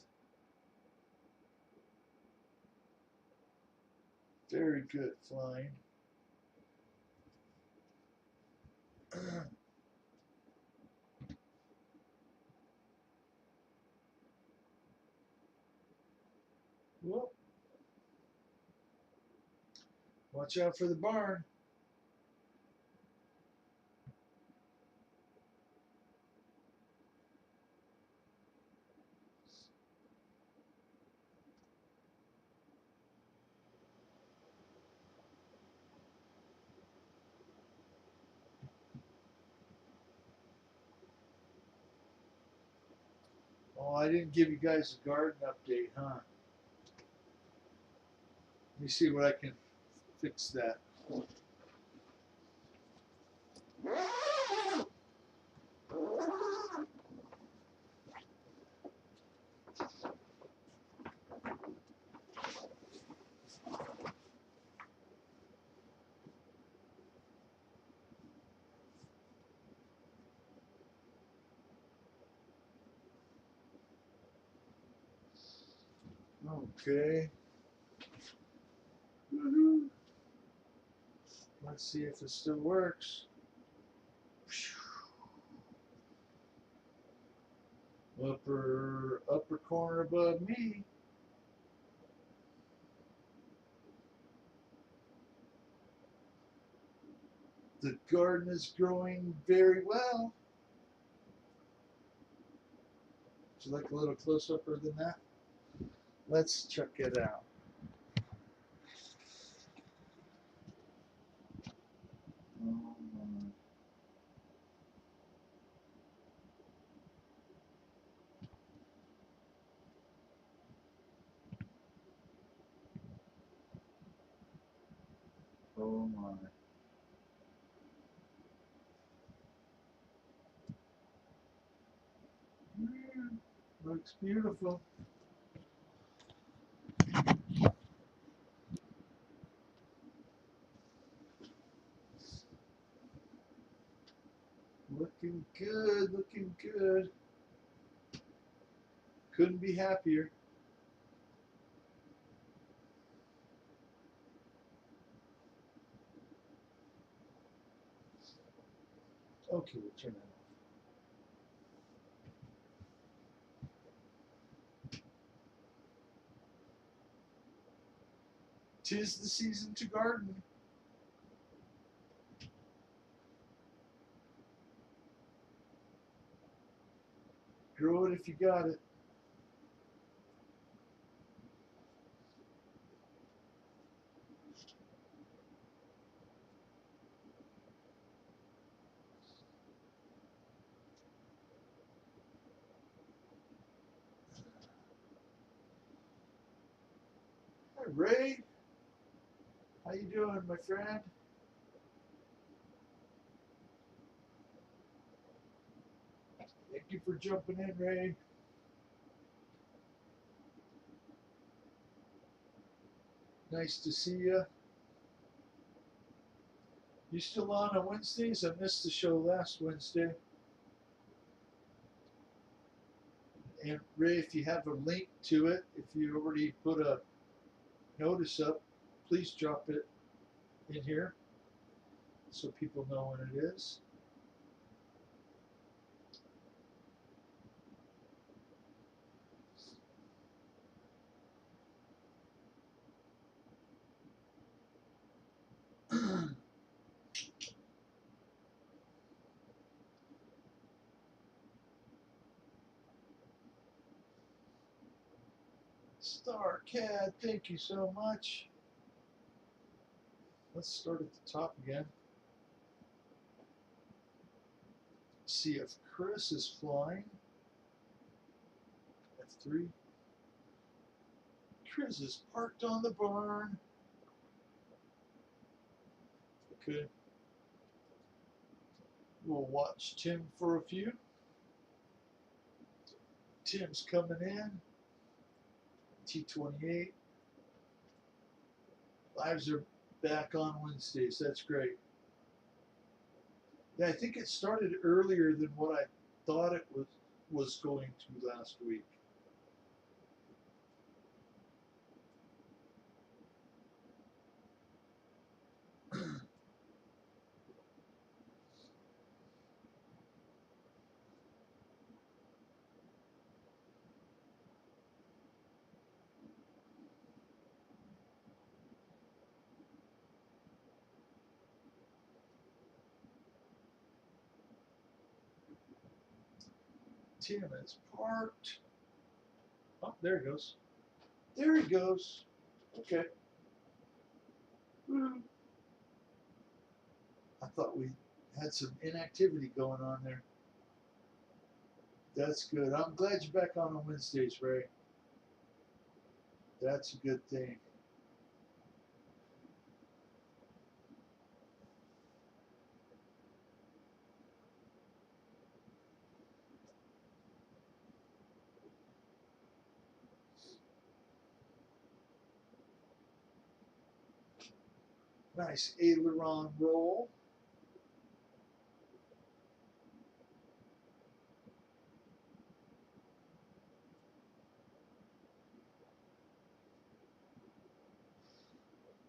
Very good flying. Whoop. Watch out for the barn. Oh, I didn't give you guys a garden update, huh? Let me see what I can fix that. Okay. Let's see if it still works. Upper corner above me. The garden is growing very well. Would you like a little close-upper than that? Let's check it out. Oh my. Looks beautiful. Looking good, looking good. Couldn't be happier. Okay, we'll turn that off. 'Tis the season to garden. Grow it if you got it. Hi, Ray. How you doing, my friend? Thank you for jumping in, Ray. Nice to see you. You still on Wednesdays? I missed the show last Wednesday. And Ray, if you have a link to it, if you already put a notice up, please drop it in here so people know when it is. Star Cat, thank you so much. Let's start at the top again. See if Chris is flying. F3. Chris is parked on the barn. Okay. We'll watch Tim for a few. Tim's coming in. T28. Lives are back on Wednesdays. That's great. Yeah, I think it started earlier than what I thought it was going to last week. Tim is parked. Oh, there he goes. There he goes. Okay. I thought we had some inactivity going on there. That's good. I'm glad you're back on Wednesdays, Ray. That's a good thing. Nice aileron roll.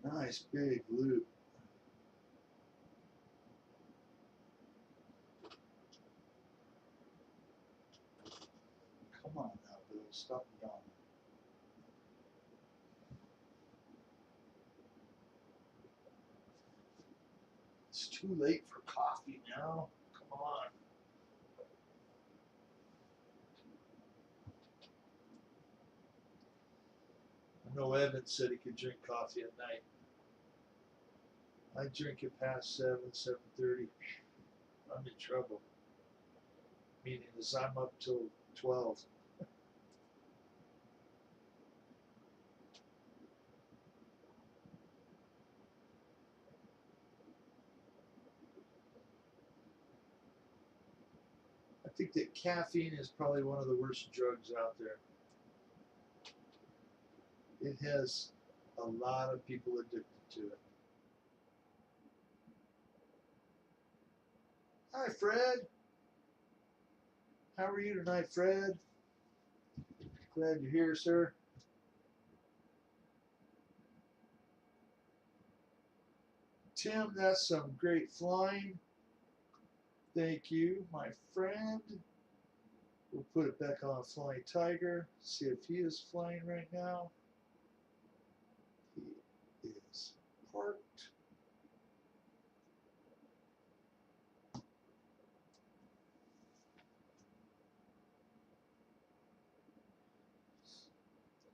Nice big loop. Come on now, Bill. Stop yawning. It's too late for coffee now. Come on. I know Evan said he could drink coffee at night. I drink it past 7, 7:30. I'm in trouble. Meaning is I'm up till 12. I think that caffeine is probably one of the worst drugs out there. It has a lot of people addicted to it. Hi, Fred. How are you tonight, Fred? Glad you're here, sir. Tim, that's some great flying. Thank you, my friend. We'll put it back on Flying Tiger. See if he is flying right now. He is parked.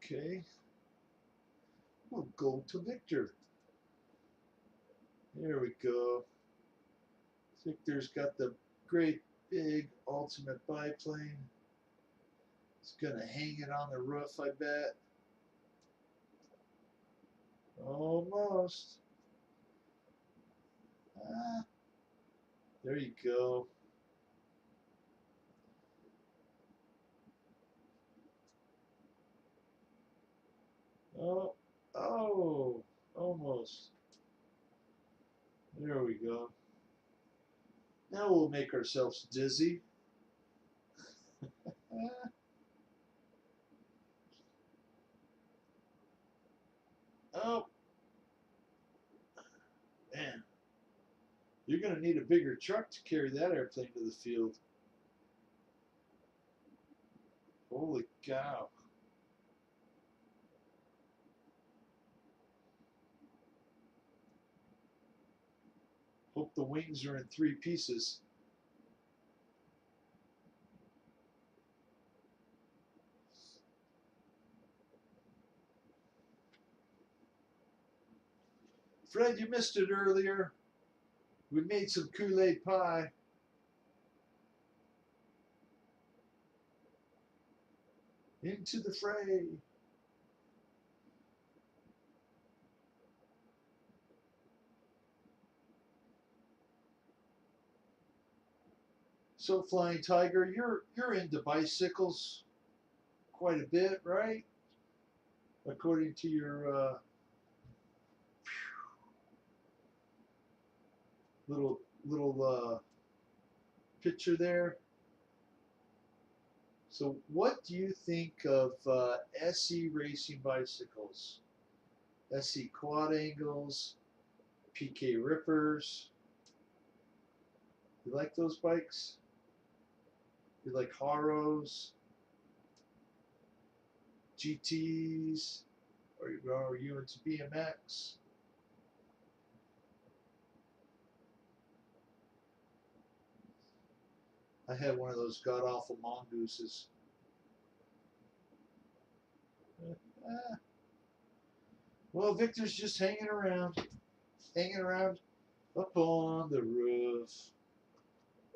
Okay. We'll go to Victor. There we go. Victor's got the great big ultimate biplane. He's gonna hang it on the roof, I bet. Almost. Ah, there you go. Oh, oh, almost. There we go. Now we'll make ourselves dizzy. Oh, man. You're going to need a bigger truck to carry that airplane to the field. Holy cow. Hope the wings are in 3 pieces. Fred, you missed it earlier. We made some Kool-Aid pie. Into the fray. So, Flying Tiger, you're into bicycles quite a bit, right? According to your little picture there. So, what do you think of SE racing bicycles? SE quad angles, PK rippers. You like those bikes? You like Haros, GTs, or are you into BMX? I had one of those god awful mongooses. Eh, well, Victor's just hanging around up on the roof.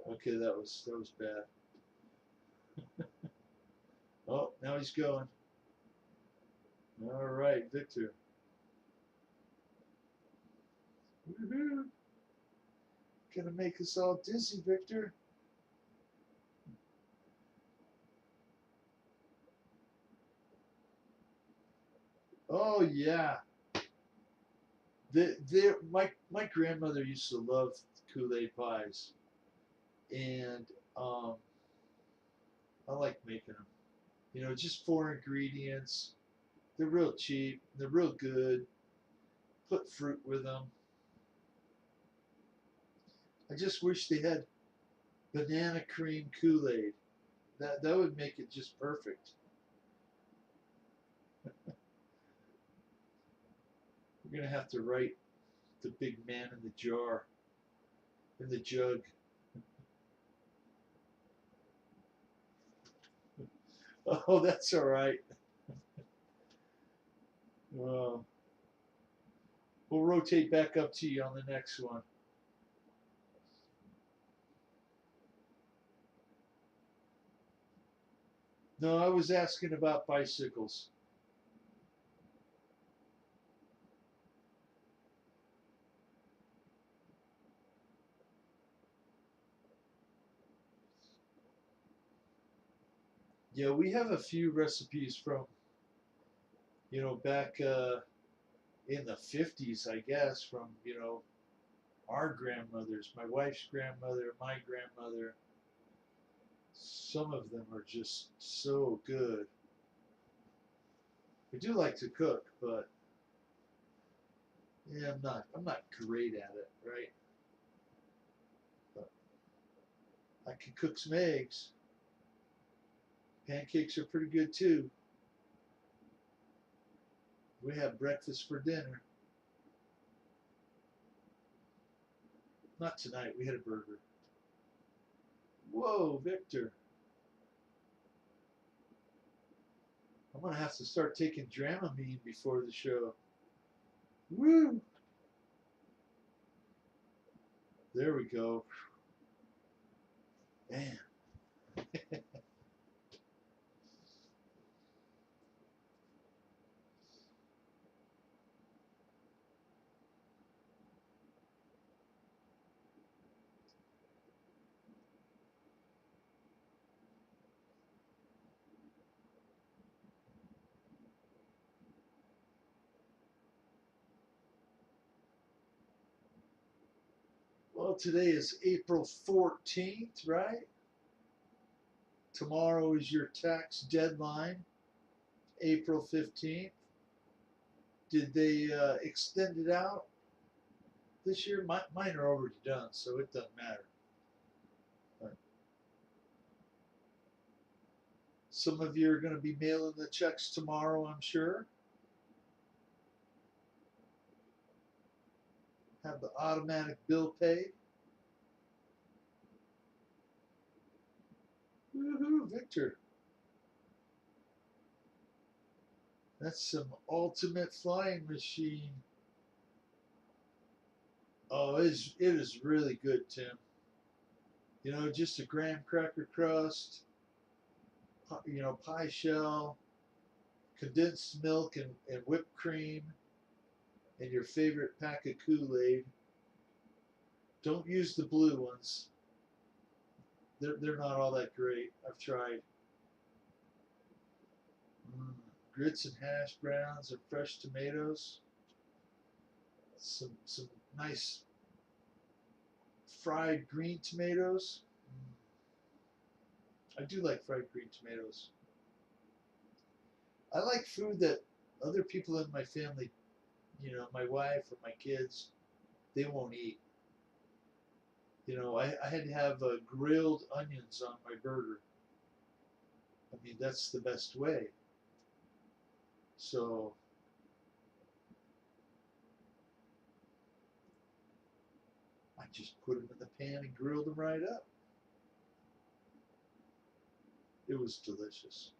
Okay, that was bad. Oh, now he's going. All right, Victor. Woohoo! Gonna make us all dizzy, Victor. Oh yeah. My grandmother used to love Kool-Aid pies, and um, I like making them. You know, just 4 ingredients. They're real cheap. They're real good. Put fruit with them. I just wish they had banana cream Kool-Aid. That would make it just perfect. We're gonna have to write the big man in the jar, in the jug. Oh, that's all right. Well, we'll rotate back up to you on the next one. No, I was asking about bicycles. Yeah, we have a few recipes from, back in the 50s, I guess, from, our grandmothers, my wife's grandmother, my grandmother. Some of them are just so good. I do like to cook, but yeah, I'm not great at it, right? But I can cook some eggs. Pancakes are pretty good too. We have breakfast for dinner. Not tonight. We had a burger. Whoa, Victor. I'm gonna have to start taking Dramamine before the show. Woo! There we go. Man. Well, today is April 14th, right? Tomorrow is your tax deadline, April 15th. Did they extend it out this year? Mine are already done, so it doesn't matter. But some of you are going to be mailing the checks tomorrow, I'm sure. Have the automatic bill pay. Woohoo, Victor. That's some ultimate flying machine. Oh, it is really good, Tim. Just a graham cracker crust, pie shell, condensed milk and whipped cream, and your favorite pack of Kool-Aid. Don't use the blue ones. They're not all that great. I've tried. Grits and hash browns and fresh tomatoes. Some nice fried green tomatoes. I do like fried green tomatoes. I like food that other people in my family, my wife or my kids, they won't eat. I had to have grilled onions on my burger. I mean, that's the best way. So I just put them in the pan and grilled them right up. It was delicious.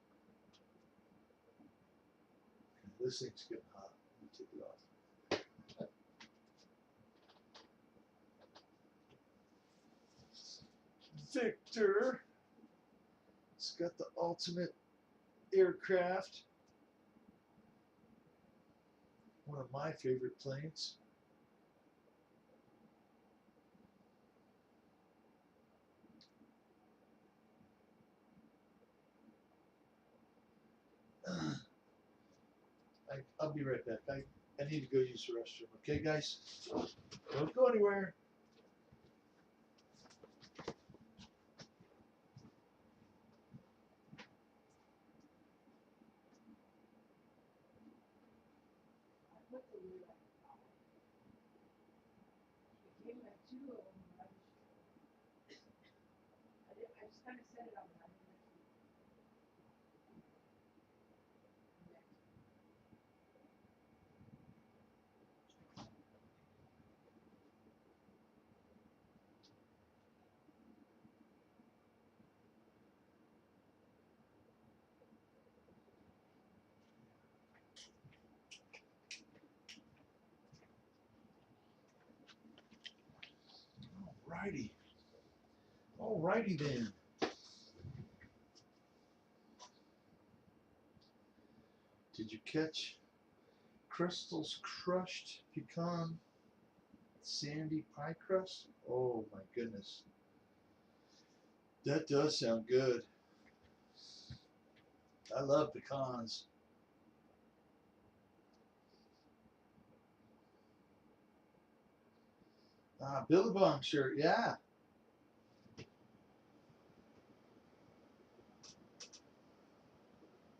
This thing's getting hot. Let me take it off. Victor. It's got the ultimate aircraft. One of my favorite planes. I'll be right back. I need to go use the restroom. Okay, guys? Don't go anywhere. Alrighty. Alrighty then. Did you catch Crystal's crushed pecan sandy pie crust? Oh my goodness. That does sound good. I love pecans. Billabong shirt, yeah.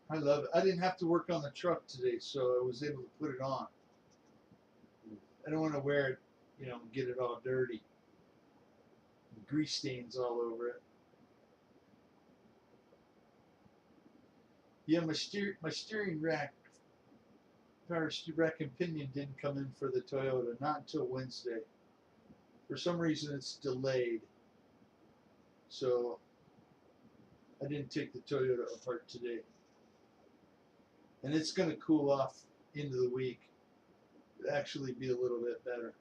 I love it. I didn't have to work on the truck today, so I was able to put it on. I don't want to wear it, get it all dirty. Grease stains all over it. Yeah, my steering rack, power rack and pinion didn't come in for the Toyota, not until Wednesday. For some reason, it's delayed. So I didn't take the Toyota apart today. And it's going to cool off into the week. It'll actually be a little bit better.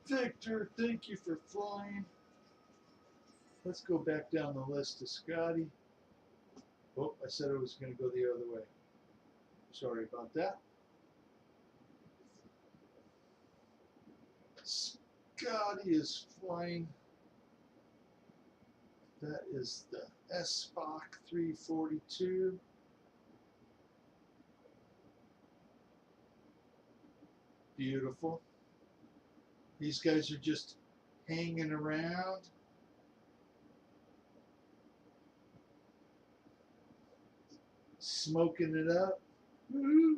Victor, thank you for flying. Let's go back down the list to Scotty. Oh, I said I was going to go the other way. Sorry about that. Scotty is flying. That is the SPOC 342. Beautiful. These guys are just hanging around. Smoking it up. Woo-hoo.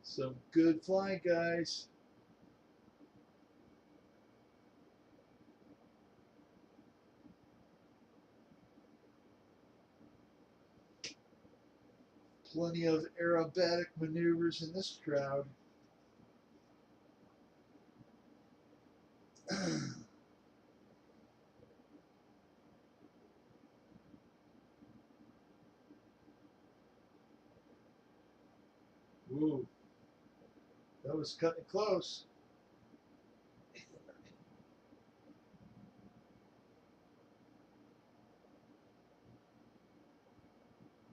Some good flying, guys. Plenty of aerobatic maneuvers in this crowd. Ooh, that That was cutting close.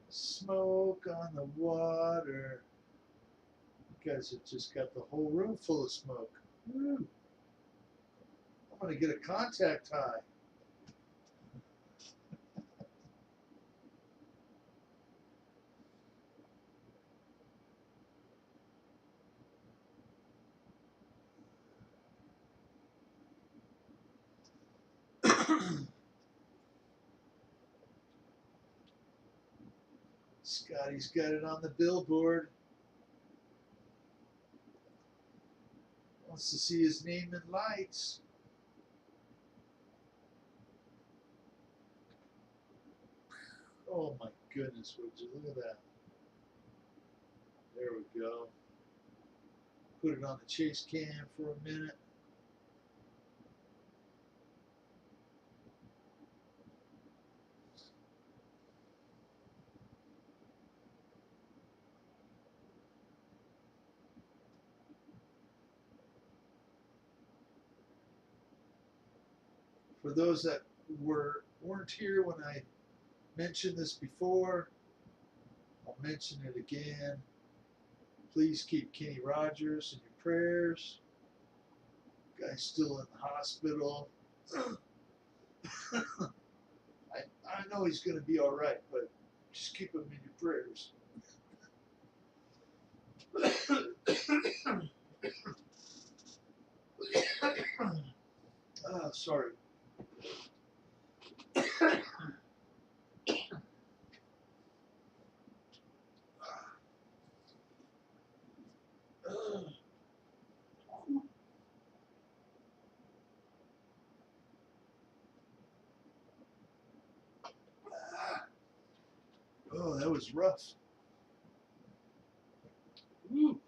Smoke on the water. You guys have just got the whole room full of smoke. Woo. I'm going to get a contact high. Scotty's got it on the billboard. Wants to see his name in lights. Oh my goodness, would you look at that. There we go. Put it on the chase cam for a minute. For those that weren't here when I mentioned this before, I'll mention it again. Please keep Kenny Rogers in your prayers. Guy's still in the hospital. I know he's going to be all right, but just keep him in your prayers. Sorry. Oh, that was rough. Woo.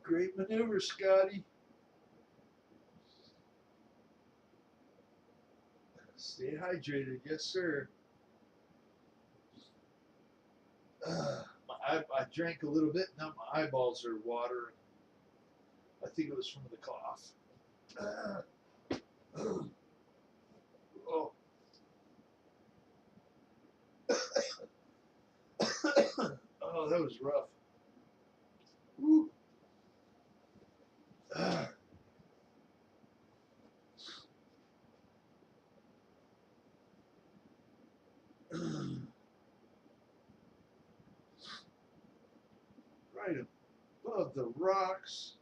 Great maneuver, Scotty. Stay hydrated, yes, sir. I drank a little bit. Now my eyeballs are watering. I think it was from the cough. Oh. Oh, that was rough. Woo. Right above the rocks.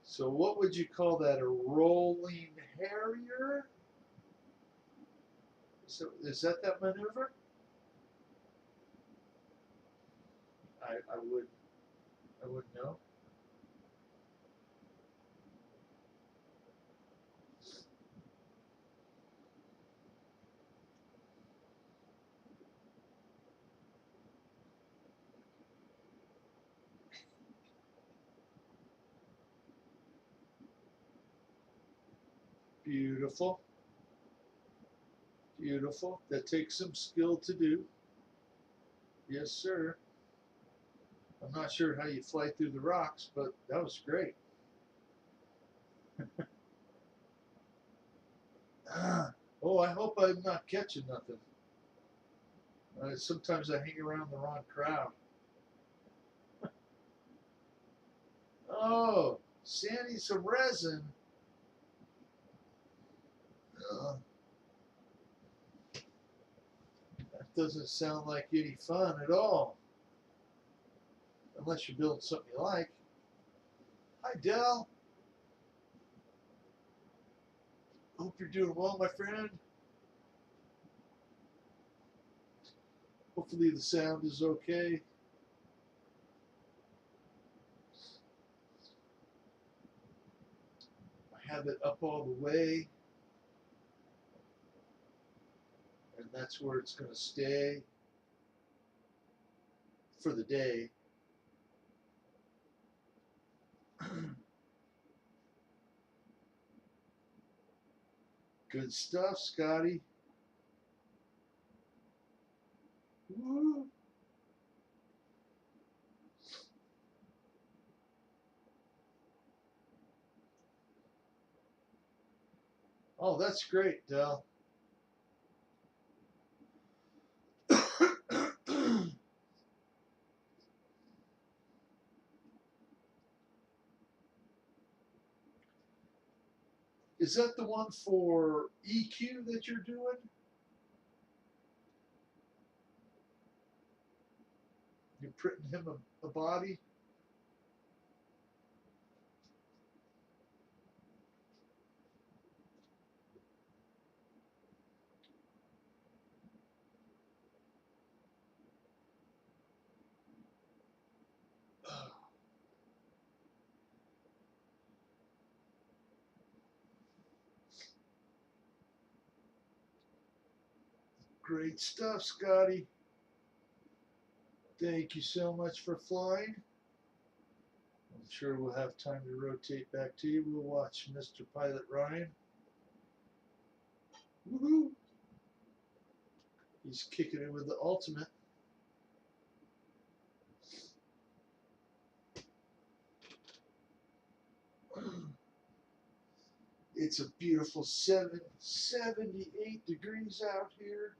So what would you call that? A rolling harrier? So is that maneuver? I wouldn't know. Beautiful. Beautiful. That takes some skill to do. Yes, sir. I'm not sure how you fly through the rocks, but that was great. Oh, I hope I'm not catching nothing. Sometimes I hang around the wrong crowd. Oh, sanding some resin. That doesn't sound like any fun at all. Unless you're building something you like. Hi, Dell. Hope you're doing well, my friend. Hopefully the sound is okay. I have it up all the way. And that's where it's going to stay for the day. Good stuff, Scotty. Woo. Oh, that's great, Del. Is that the one for EQ that you're doing? You're printing him a body? Great stuff, Scotty. Thank you so much for flying. I'm sure we'll have time to rotate back to you. We'll watch Mr. Pilot Ryan. Woohoo! He's kicking it with the ultimate. It's a beautiful 78 degrees out here.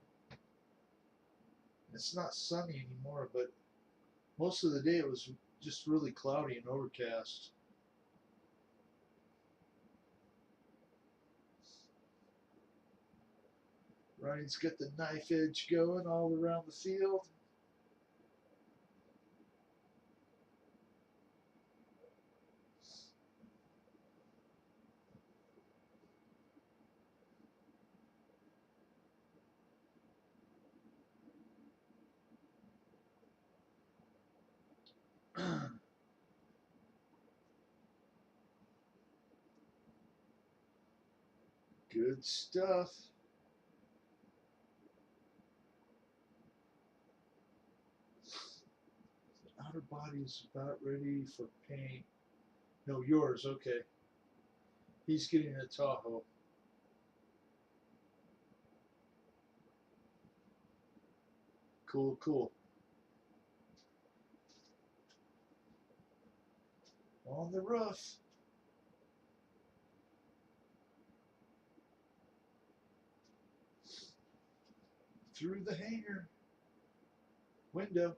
It's not sunny anymore, but most of the day it was just really cloudy and overcast. Ryan's got the knife edge going all around the field. Good stuff. The outer body is about ready for paint. No, yours, okay. He's getting a Tahoe. Cool, cool. On the roof. Through the hangar. Window.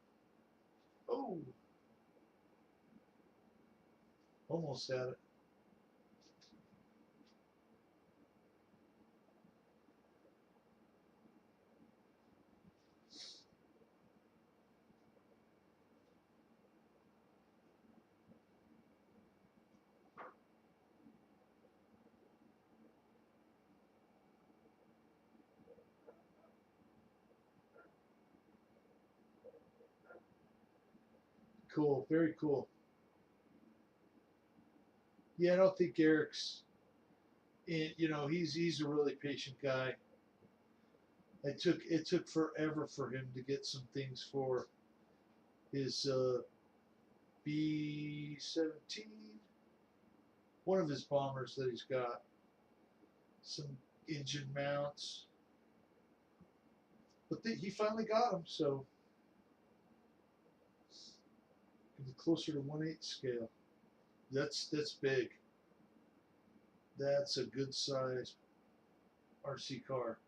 Oh. Almost had it. Cool, very cool. Yeah, I don't think Eric's he's a really patient guy. It took forever for him to get some things for his B-17, one of his bombers that he's got, some engine mounts, but he finally got them. So closer to 1/8 scale. That's big. That's a good size RC car.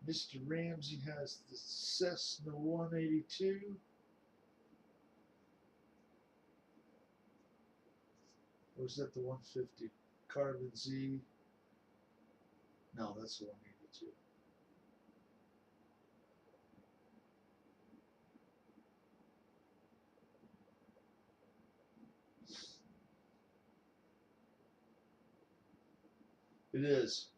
Mr. Ramsey has the Cessna 182. Or is that the 150? Carbon Z. No, that's the 182. It is.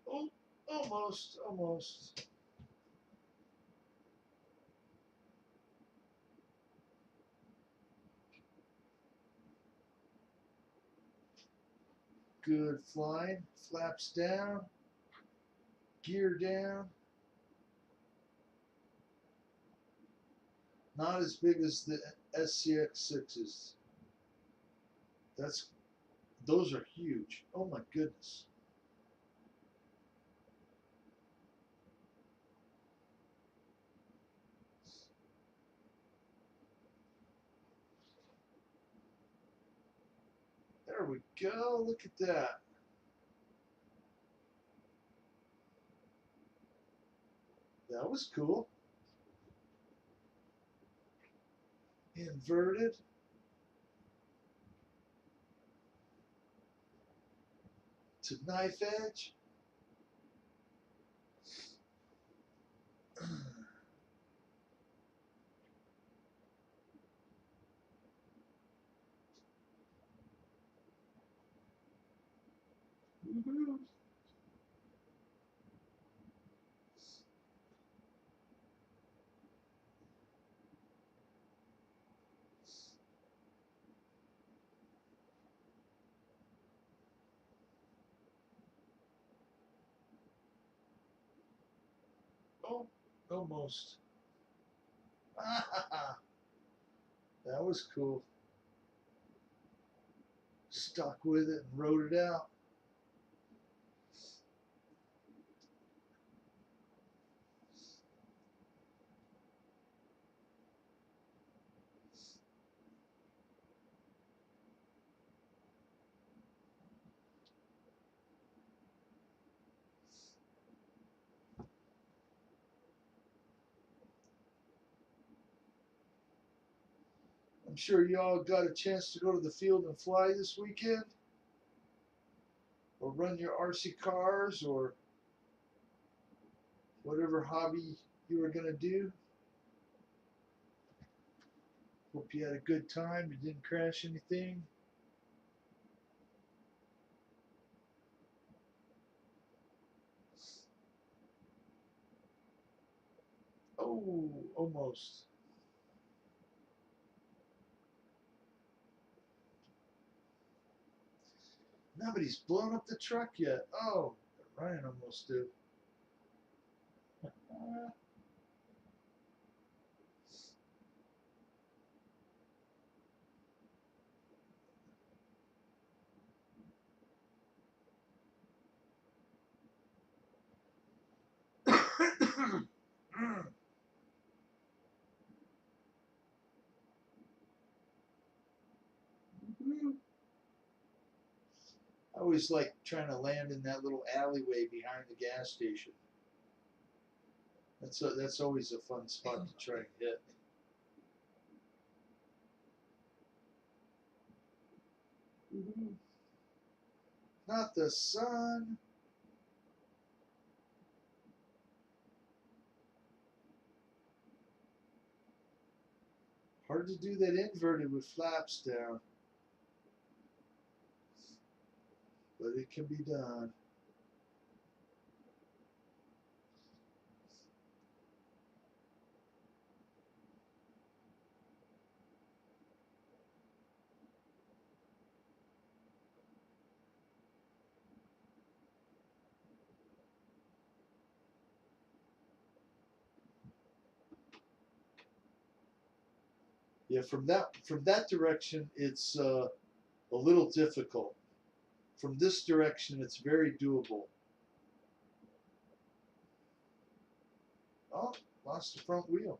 Oh, almost. Good flying. Flaps down. Gear down. Not as big as the SCX6s. Those are huge. Oh my goodness. There we go. Look at that. That was cool. Inverted. To knife edge. Woohoo. Oh, almost. That was cool. Stuck with it and rode it out. I'm sure y'all got a chance to go to the field and fly this weekend, or run your RC cars, or whatever hobby you were going to do. Hope you had a good time. You didn't crash anything. Oh, almost. Nobody's blown up the truck yet. Oh, Ryan almost did. I always like trying to land in that little alleyway behind the gas station. That's always a fun spot to try and hit. Not the sun. Hard to do that inverted with flaps down, but it can be done. Yeah, from that direction, it's a little difficult. From this direction, it's very doable. Oh, lost the front wheel.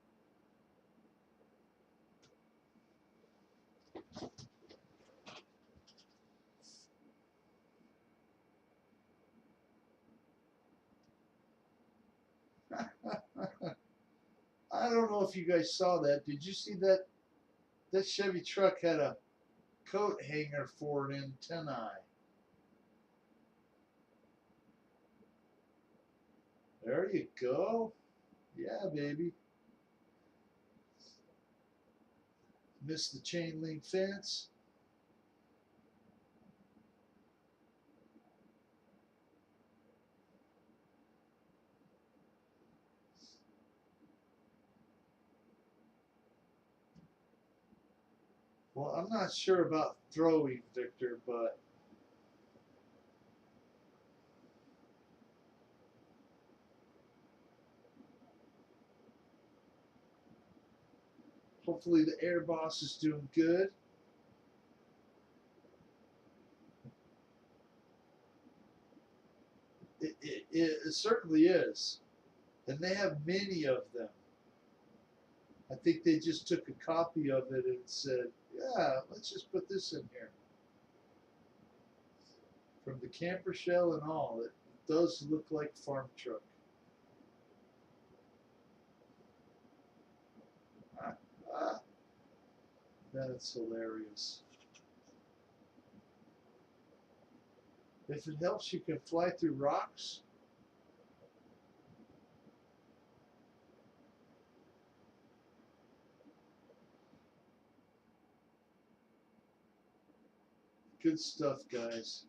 I don't know if you guys saw that. Did you see that? That Chevy truck had a coat hanger for an antennae. There you go. Yeah, baby. Missed the chain link fence. Well, I'm not sure about throwing, Victor, but Hopefully the Air Boss is doing good. It certainly is. And they have many of them. I think they just took a copy of it and said, yeah, let's just put this in here. From the camper shell and all, it does look like farm truck. Ah, that's hilarious. If it helps, you can fly through rocks. Good stuff, guys.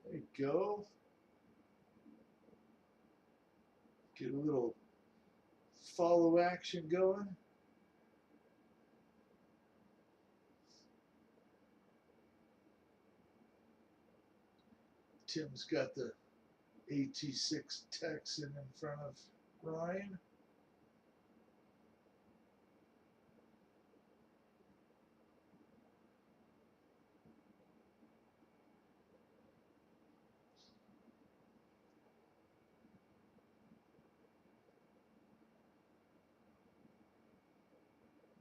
There you go. Get a little follow action going. Tim's got the AT6 Texan in front of Ryan.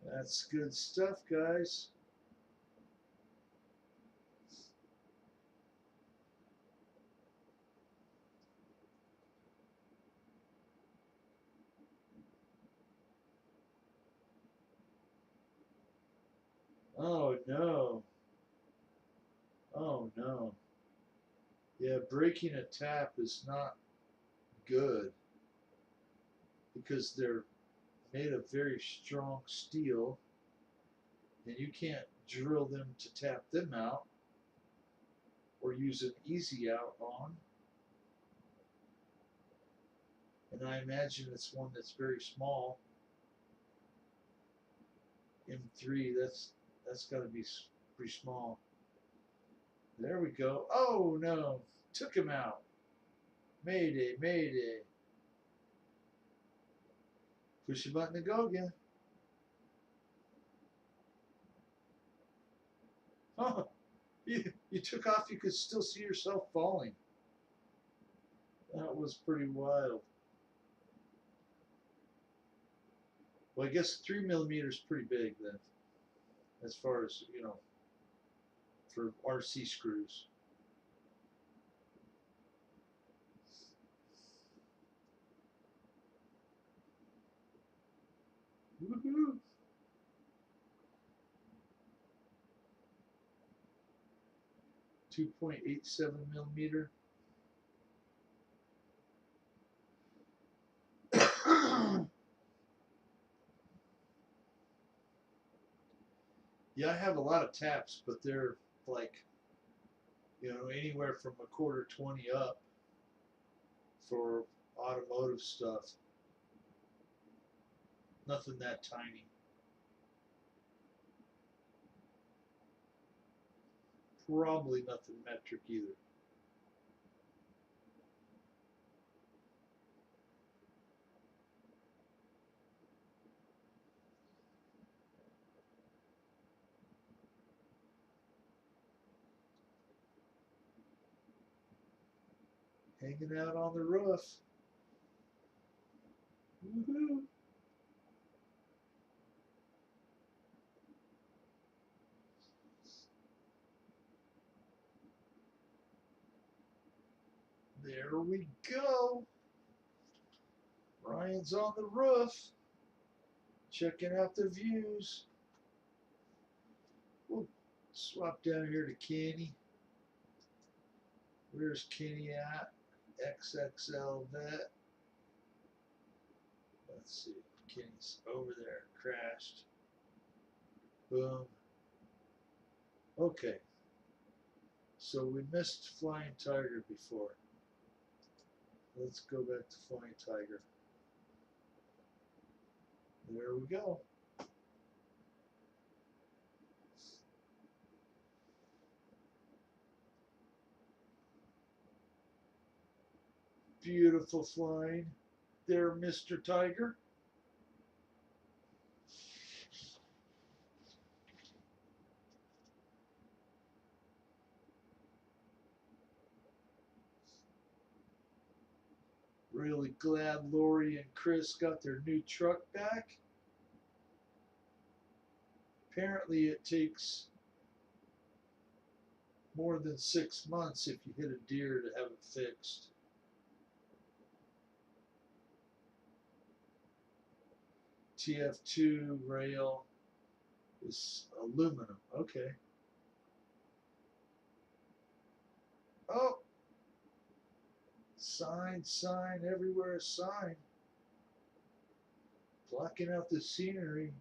That's good stuff, guys. Oh no. Oh no. Yeah, breaking a tap is not good because they're made of very strong steel and you can't drill them to tap them out or use an easy out on. And I imagine it's one that's very small. M3, that's got to be pretty small. There we go. Oh no, took him out. Mayday, mayday. Push the button to go again. Oh, you took off, you could still see yourself falling. That was pretty wild. Well, I guess 3mm is pretty big then, as far as, you know, for RC screws. Woohoo! 2.87mm. Yeah, I have a lot of taps, but they're like, you know, anywhere from a quarter 20 up for automotive stuff. Nothing that tiny. Probably nothing metric either. Hanging out on the roof. Woohoo! There we go. Ryan's on the roof, checking out the views. We'll swap down here to Kenny. Where's Kenny at? XXL vet. Let's see. Kenny's over there. Crashed. Boom. Okay. So we missed Flying Tiger before. Let's go back to Flying Tiger. There we go. Beautiful flying there, Mr. Tiger. Really glad Lori and Chris got their new truck back. Apparently it takes more than 6 months if you hit a deer to have it fixed. TF2 rail is aluminum. Okay. Oh, sign everywhere, sign. Blocking out the scenery.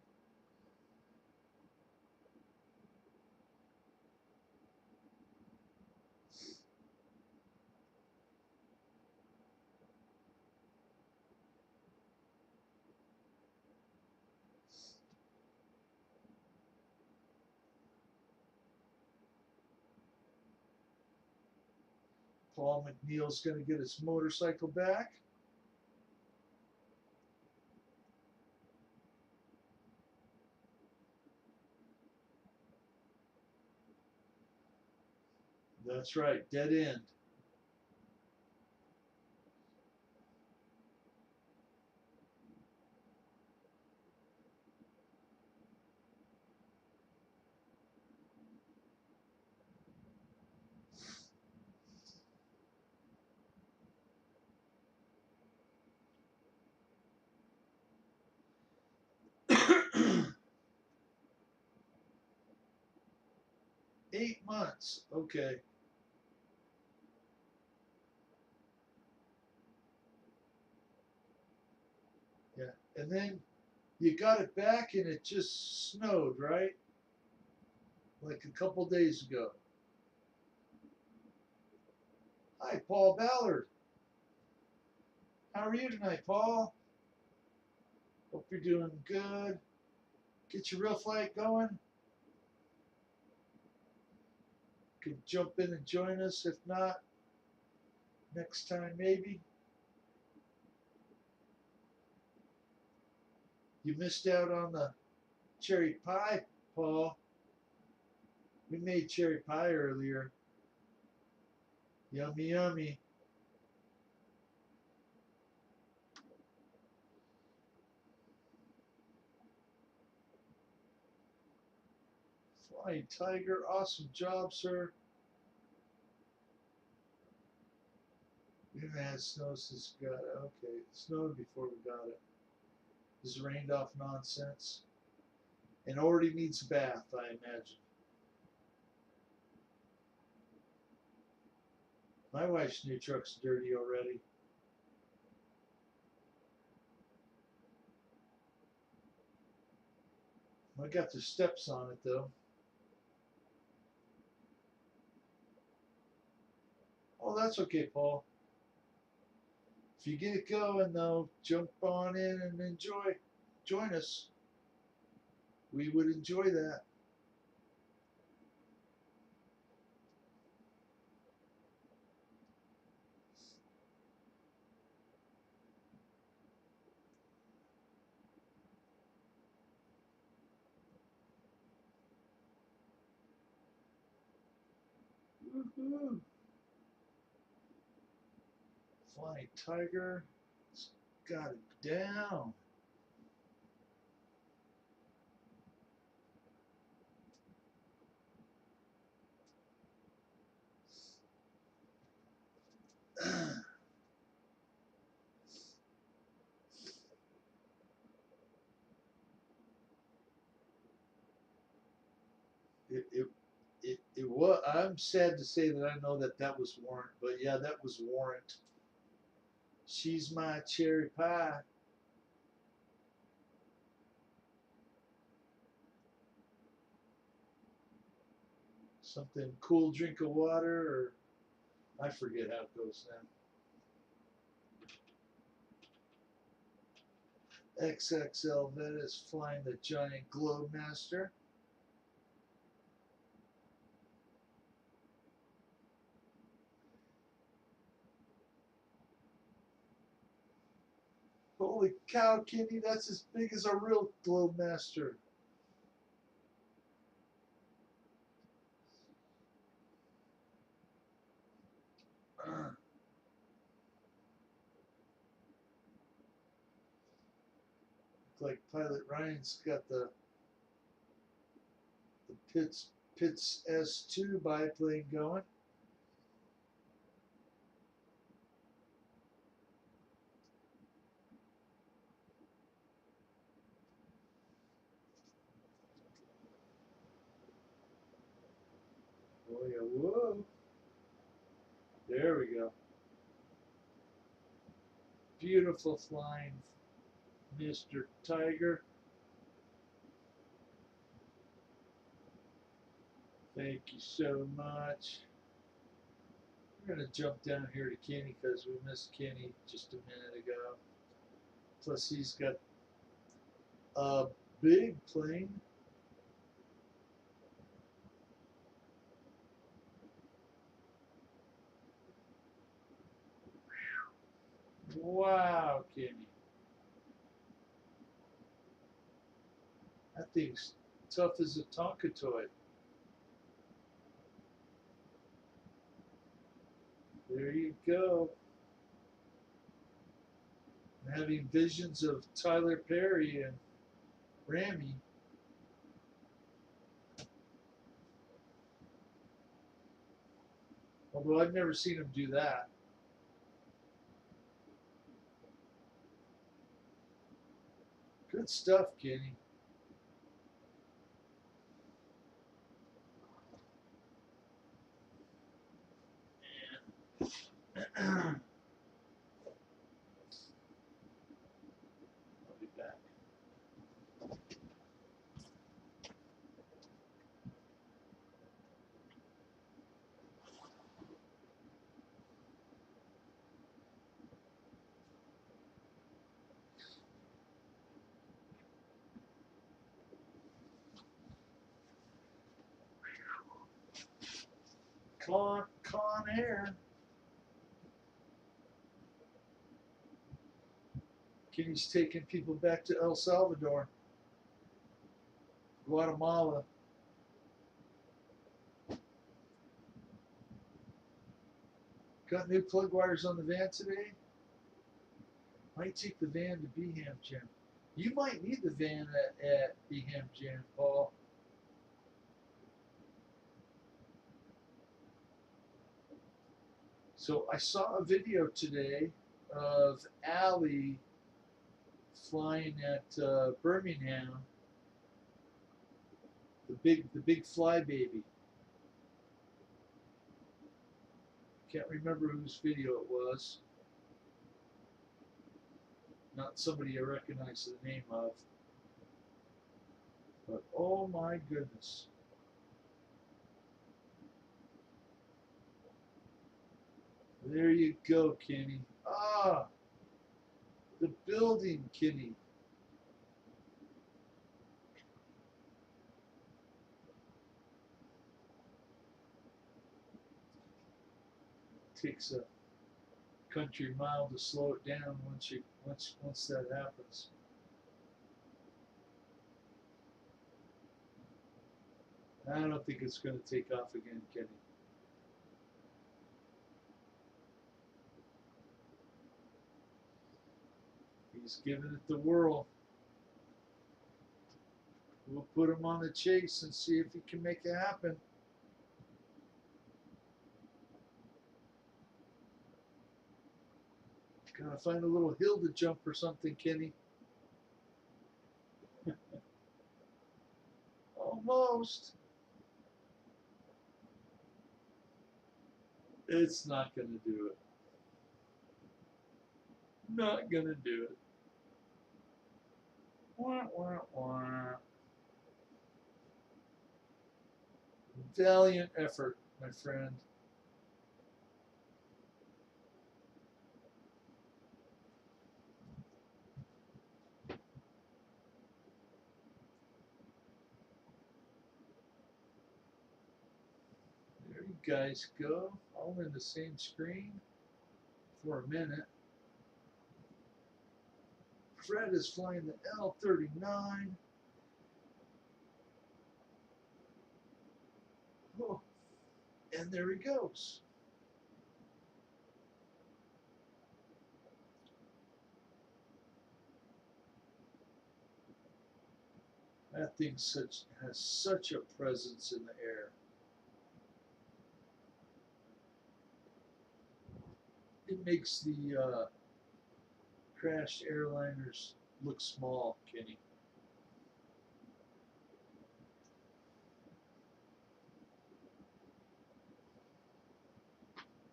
Paul McNeil's going to get his motorcycle back. That's right, dead end. Eight months. Okay. Yeah. And then you got it back and it just snowed, right? Like a couple days ago. Hi, Paul Ballard. How are you tonight, Paul? Hope you're doing good. Get your real flight going. Could jump in and join us. If not, next time maybe. You missed out on the cherry pie, Paul. We made cherry pie earlier. Yummy, yummy. Flying Tiger, awesome job, sir. We haven't had snow since we got it. Okay, it snowed before we got it. This rained off nonsense. And already needs a bath, I imagine. My wife's new truck's dirty already. I got the steps on it though. Oh, that's okay, Paul. If you get it going though, jump on in and enjoy. Join us. We would enjoy that. Woohoo! Flying Tiger. It's got it down. it, it it was. I'm sad to say that I know that that was Warrant, but yeah, that was Warrant. She's my cherry pie. Something cool, drink of water, or I forget how it goes now. XXL Vetus flying the giant Globemaster. Holy cow, Kenny, that's as big as a real Globemaster. Like Pilot Ryan's got the Pitts S2 biplane going. Oh yeah, whoa. There we go. Beautiful flying, Mr. Tiger. Thank you so much. We're going to jump down here to Kenny because we missed Kenny just a minute ago. Plus he's got a big plane. Wow, Kenny. That thing's tough as a Tonka toy. There you go. I'm having visions of Tyler Perry and Ramy. Although I've never seen him do that. Good stuff, Kenny. I'll be back. Con Air. Kenny's taking people back to El Salvador, Guatemala. Got new plug wires on the van today. Might take the van to Beham Jam. You might need the van at Beham Jam, Paul. So I saw a video today of Allie flying at Birmingham, the big flybaby. Can't remember whose video it was. Not somebody I recognize the name of. But oh my goodness. There you go, Kenny. Ah, the building, Kenny. Takes a country mile to slow it down once that happens. I don't think it's going to take off again, Kenny. He's giving it the whirl. We'll put him on the chase and see if he can make it happen. Gotta find a little hill to jump or something, Kenny. Almost. It's not gonna do it. Not gonna do it. Wah, wah, wah. Valiant effort, my friend. guys go all in the same screen for a minute. Fred is flying the L-39. Oh, and there he goes. That thing has such a presence in the air. It makes the crashed airliners look small, Kenny.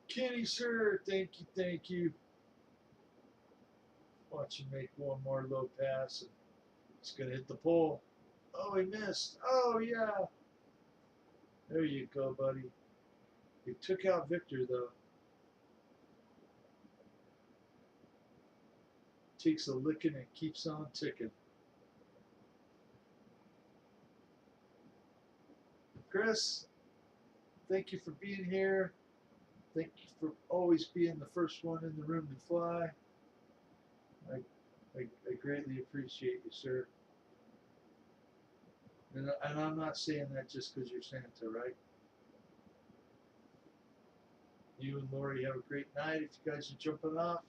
Kenny, sir, thank you, thank you. Watch him make one more low pass, and he's going to hit the pole. Oh, he missed. Oh, yeah. There you go, buddy. He took out Victor, though. Takes a licking and keeps on ticking. Chris, thank you for being here. Thank you for always being the first one in the room to fly. I greatly appreciate you, sir. And I'm not saying that just because you're Santa, right? You and Lori have a great night if you guys are jumping off.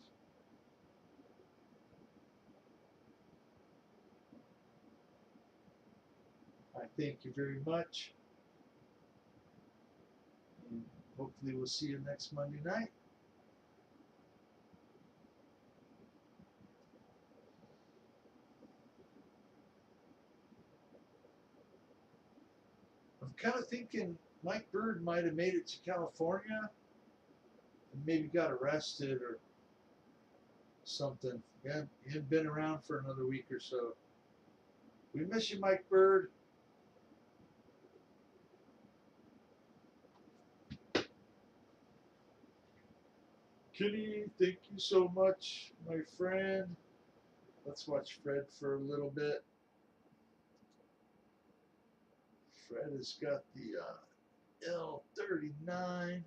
I thank you very much. And hopefully we'll see you next Monday night. I'm kind of thinking Mike Bird might have made it to California and maybe got arrested or something. He hadn't been around for another week or so. We miss you, Mike Bird. Kenny, thank you so much, my friend. Let's watch Fred for a little bit. Fred has got the L-39,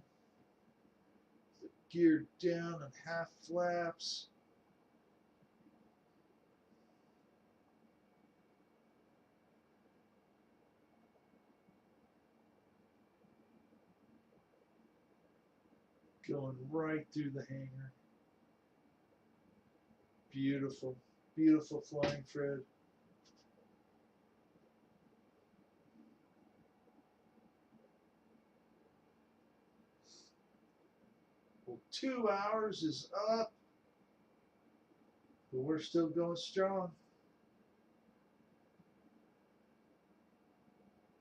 the geared down and half flaps. Going right through the hangar. Beautiful, beautiful flying, Fred. Well, 2 hours is up, but we're still going strong.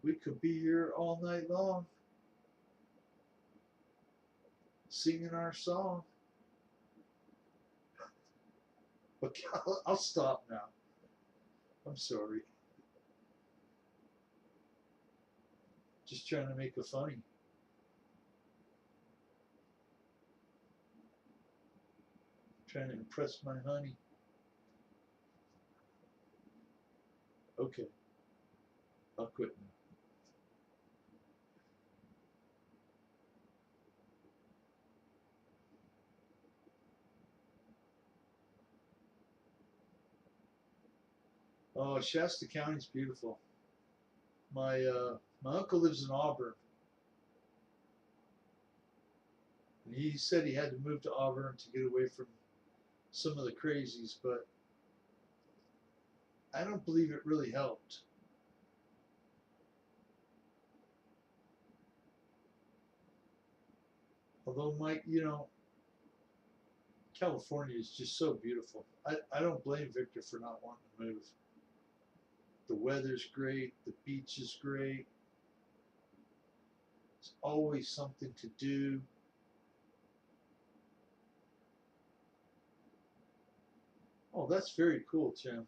We could be here all night long singing our song. Okay, I'll stop now. I'm sorry. Just trying to make it funny. Trying to impress my honey. Okay, I'll quit now. Oh, Shasta County's beautiful. My uncle lives in Auburn. And he said he had to move to Auburn to get away from some of the crazies, but I don't believe it really helped. Although, Mike, California is just so beautiful. I don't blame Victor for not wanting to move. The weather's great. The beach is great. There's always something to do. Oh, that's very cool, Tim.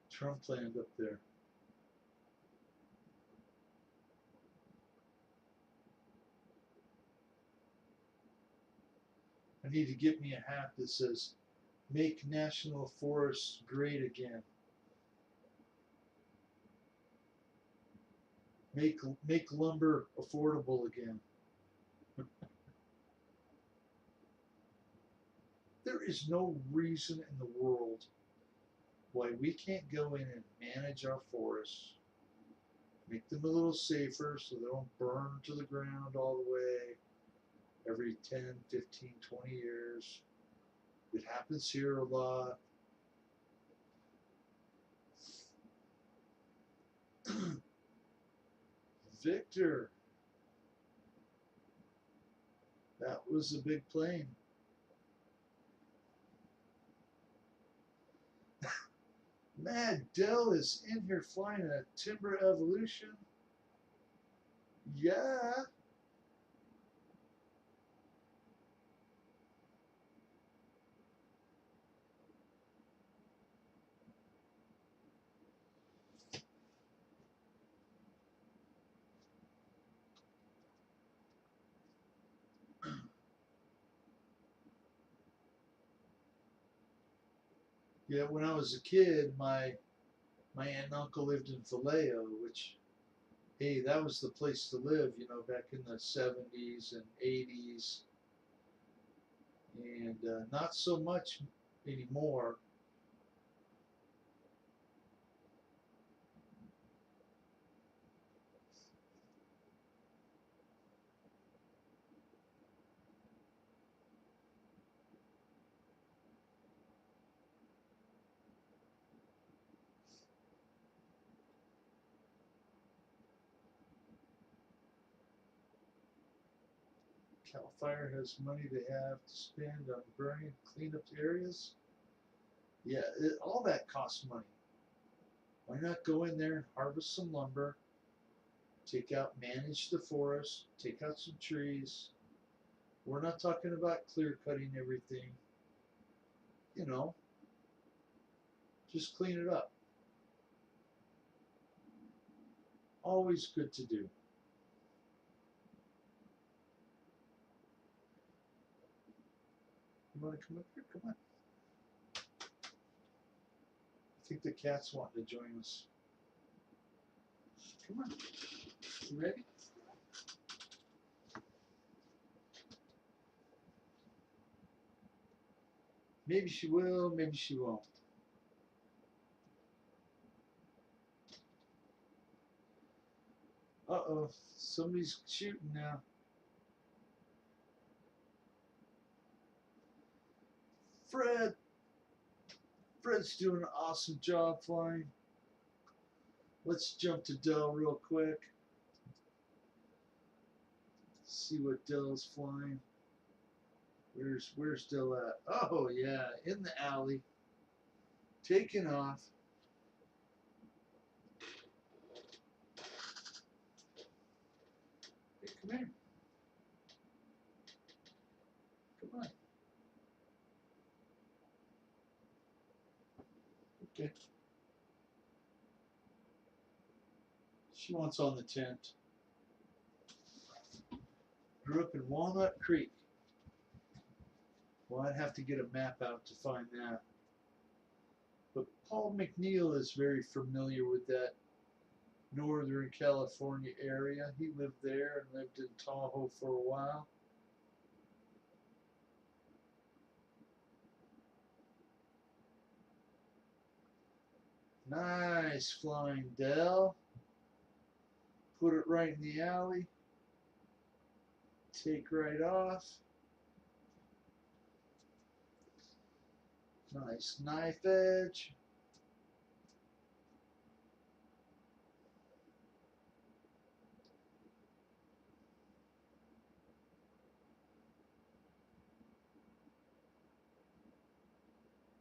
Trump land up there. I need to get me a hat that says, "Make national forests great again." Make lumber affordable again. There is no reason in the world why we can't go in and manage our forests, make them a little safer so they don't burn to the ground all the way every 10, 15, 20 years. It happens here a lot. Victor, that was a big plane. Mad Dell is in here flying a Timber Evolution. Yeah. Yeah, when I was a kid, my aunt and uncle lived in Vallejo, which, hey, that was the place to live, back in the 70s and 80s, and not so much anymore. Cal Fire has money they have to spend on burning cleanup areas. Yeah, all that costs money. Why not go in there and harvest some lumber, manage the forest, take out some trees. We're not talking about clear cutting everything. You know, just clean it up. Always good to do. You want to come up here? Come on. I think the cat's wanting to join us. Come on. You ready? Maybe she will, maybe she won't. Uh-oh, somebody's shooting now. Fred! Fred's doing an awesome job flying. Let's jump to Dell real quick. See what Dell's flying. Where's Dell at? Oh yeah, in the alley. Taking off. Hey, come here. Come on. Okay. She wants on the tent. Grew up in Walnut Creek. Well, I'd have to get a map out to find that. But Paul McNeil is very familiar with that Northern California area. He lived there and lived in Tahoe for a while. Nice flying, Dell. Put it right in the alley. Take right off. Nice knife edge.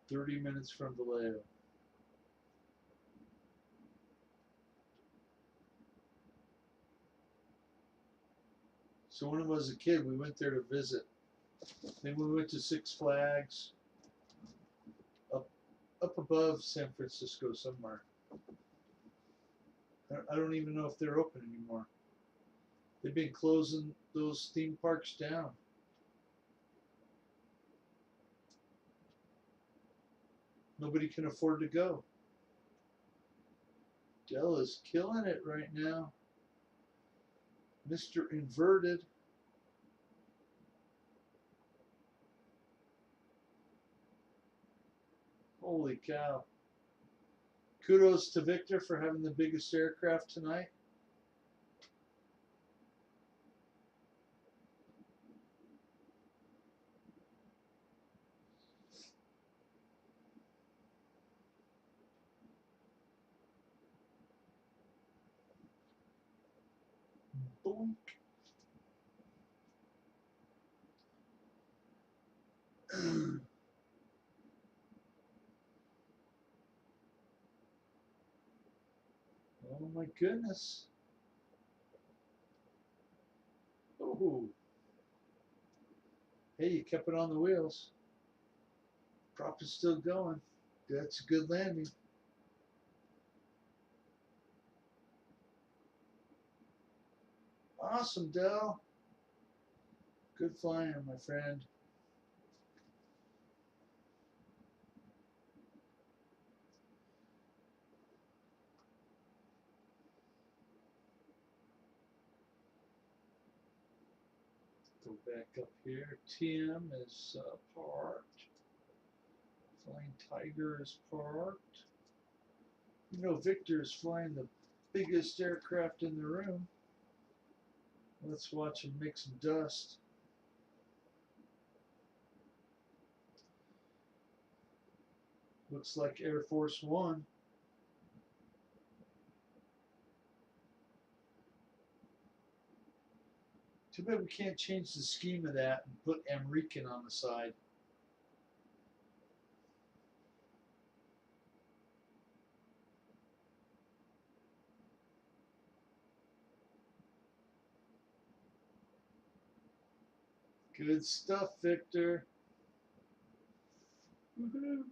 "30 minutes from Vallejo." So when I was a kid, we went there to visit. Then we went to Six Flags up up above San Francisco somewhere. I don't even know if they're open anymore. They've been closing those theme parks down. Nobody can afford to go. Dell is killing it right now. Mr. Inverted. Holy cow. Kudos to Victor for having the biggest aircraft tonight. Boink. Oh my goodness. Oh. Hey, you kept it on the wheels. Prop is still going. That's a good landing. Awesome, Dell. Good flying, my friend. Go back up here. Tim is parked. Flying Tiger is parked. You know, Victor is flying the biggest aircraft in the room. Let's watch him make some dust. Looks like Air Force One. Too bad we can't change the scheme of that and put Amrican on the side. Good stuff, Victor. Woohoo.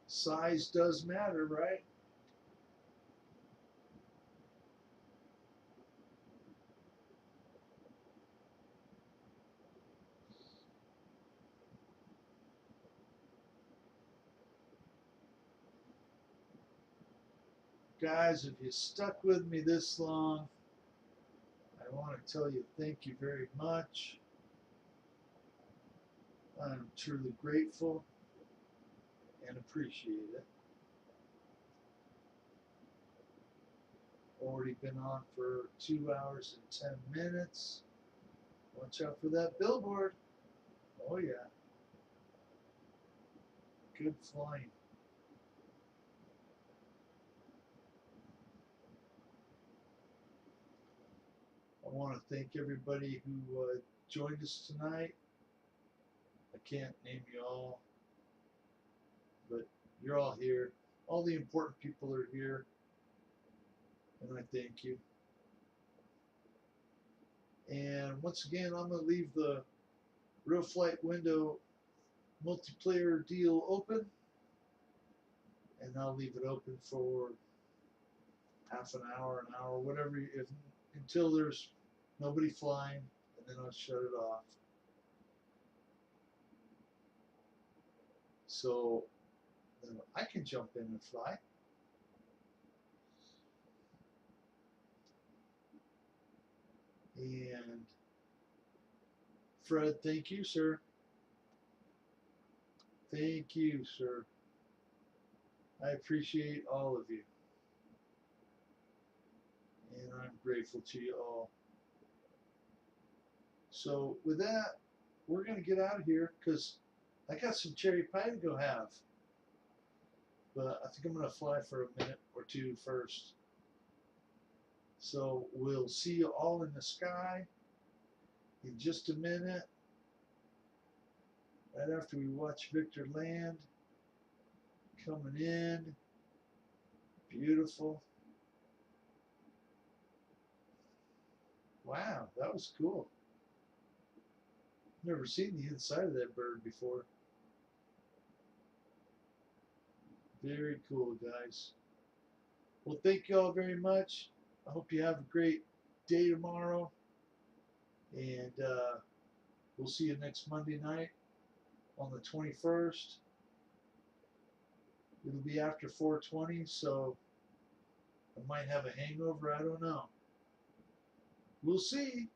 Size does matter, right? Guys, if you stuck with me this long, I want to tell you thank you very much. I'm truly grateful and appreciate it. Already been on for 2 hours and 10 minutes. Watch out for that billboard. Oh yeah. Good flying. I want to thank everybody who joined us tonight. I can't name you all, but you're all here. All the important people are here, and I thank you. And once again, I'm going to leave the Real Flight Window multiplayer deal open, and I'll leave it open for half an hour, whatever, if until there's nobody flying, and then I'll shut it off. So I can jump in and fly. And Fred, thank you, sir. Thank you, sir. I appreciate all of you. And I'm grateful to you all. So with that, we're going to get out of here because I got some cherry pie to go have. But I think I'm going to fly for a minute or two first. So we'll see you all in the sky in just a minute. Right after we watch Victor land. Coming in. Beautiful. Wow, that was cool. Never seen the inside of that bird before. Very cool, guys. Well, thank you all very much. I hope you have a great day tomorrow. And we'll see you next Monday night on the 21st. It'll be after 4:20, so I might have a hangover. I don't know. We'll see.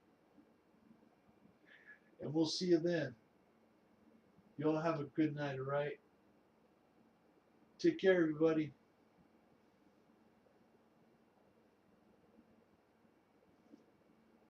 And we'll see you then. You all have a good night, all right? Take care, everybody.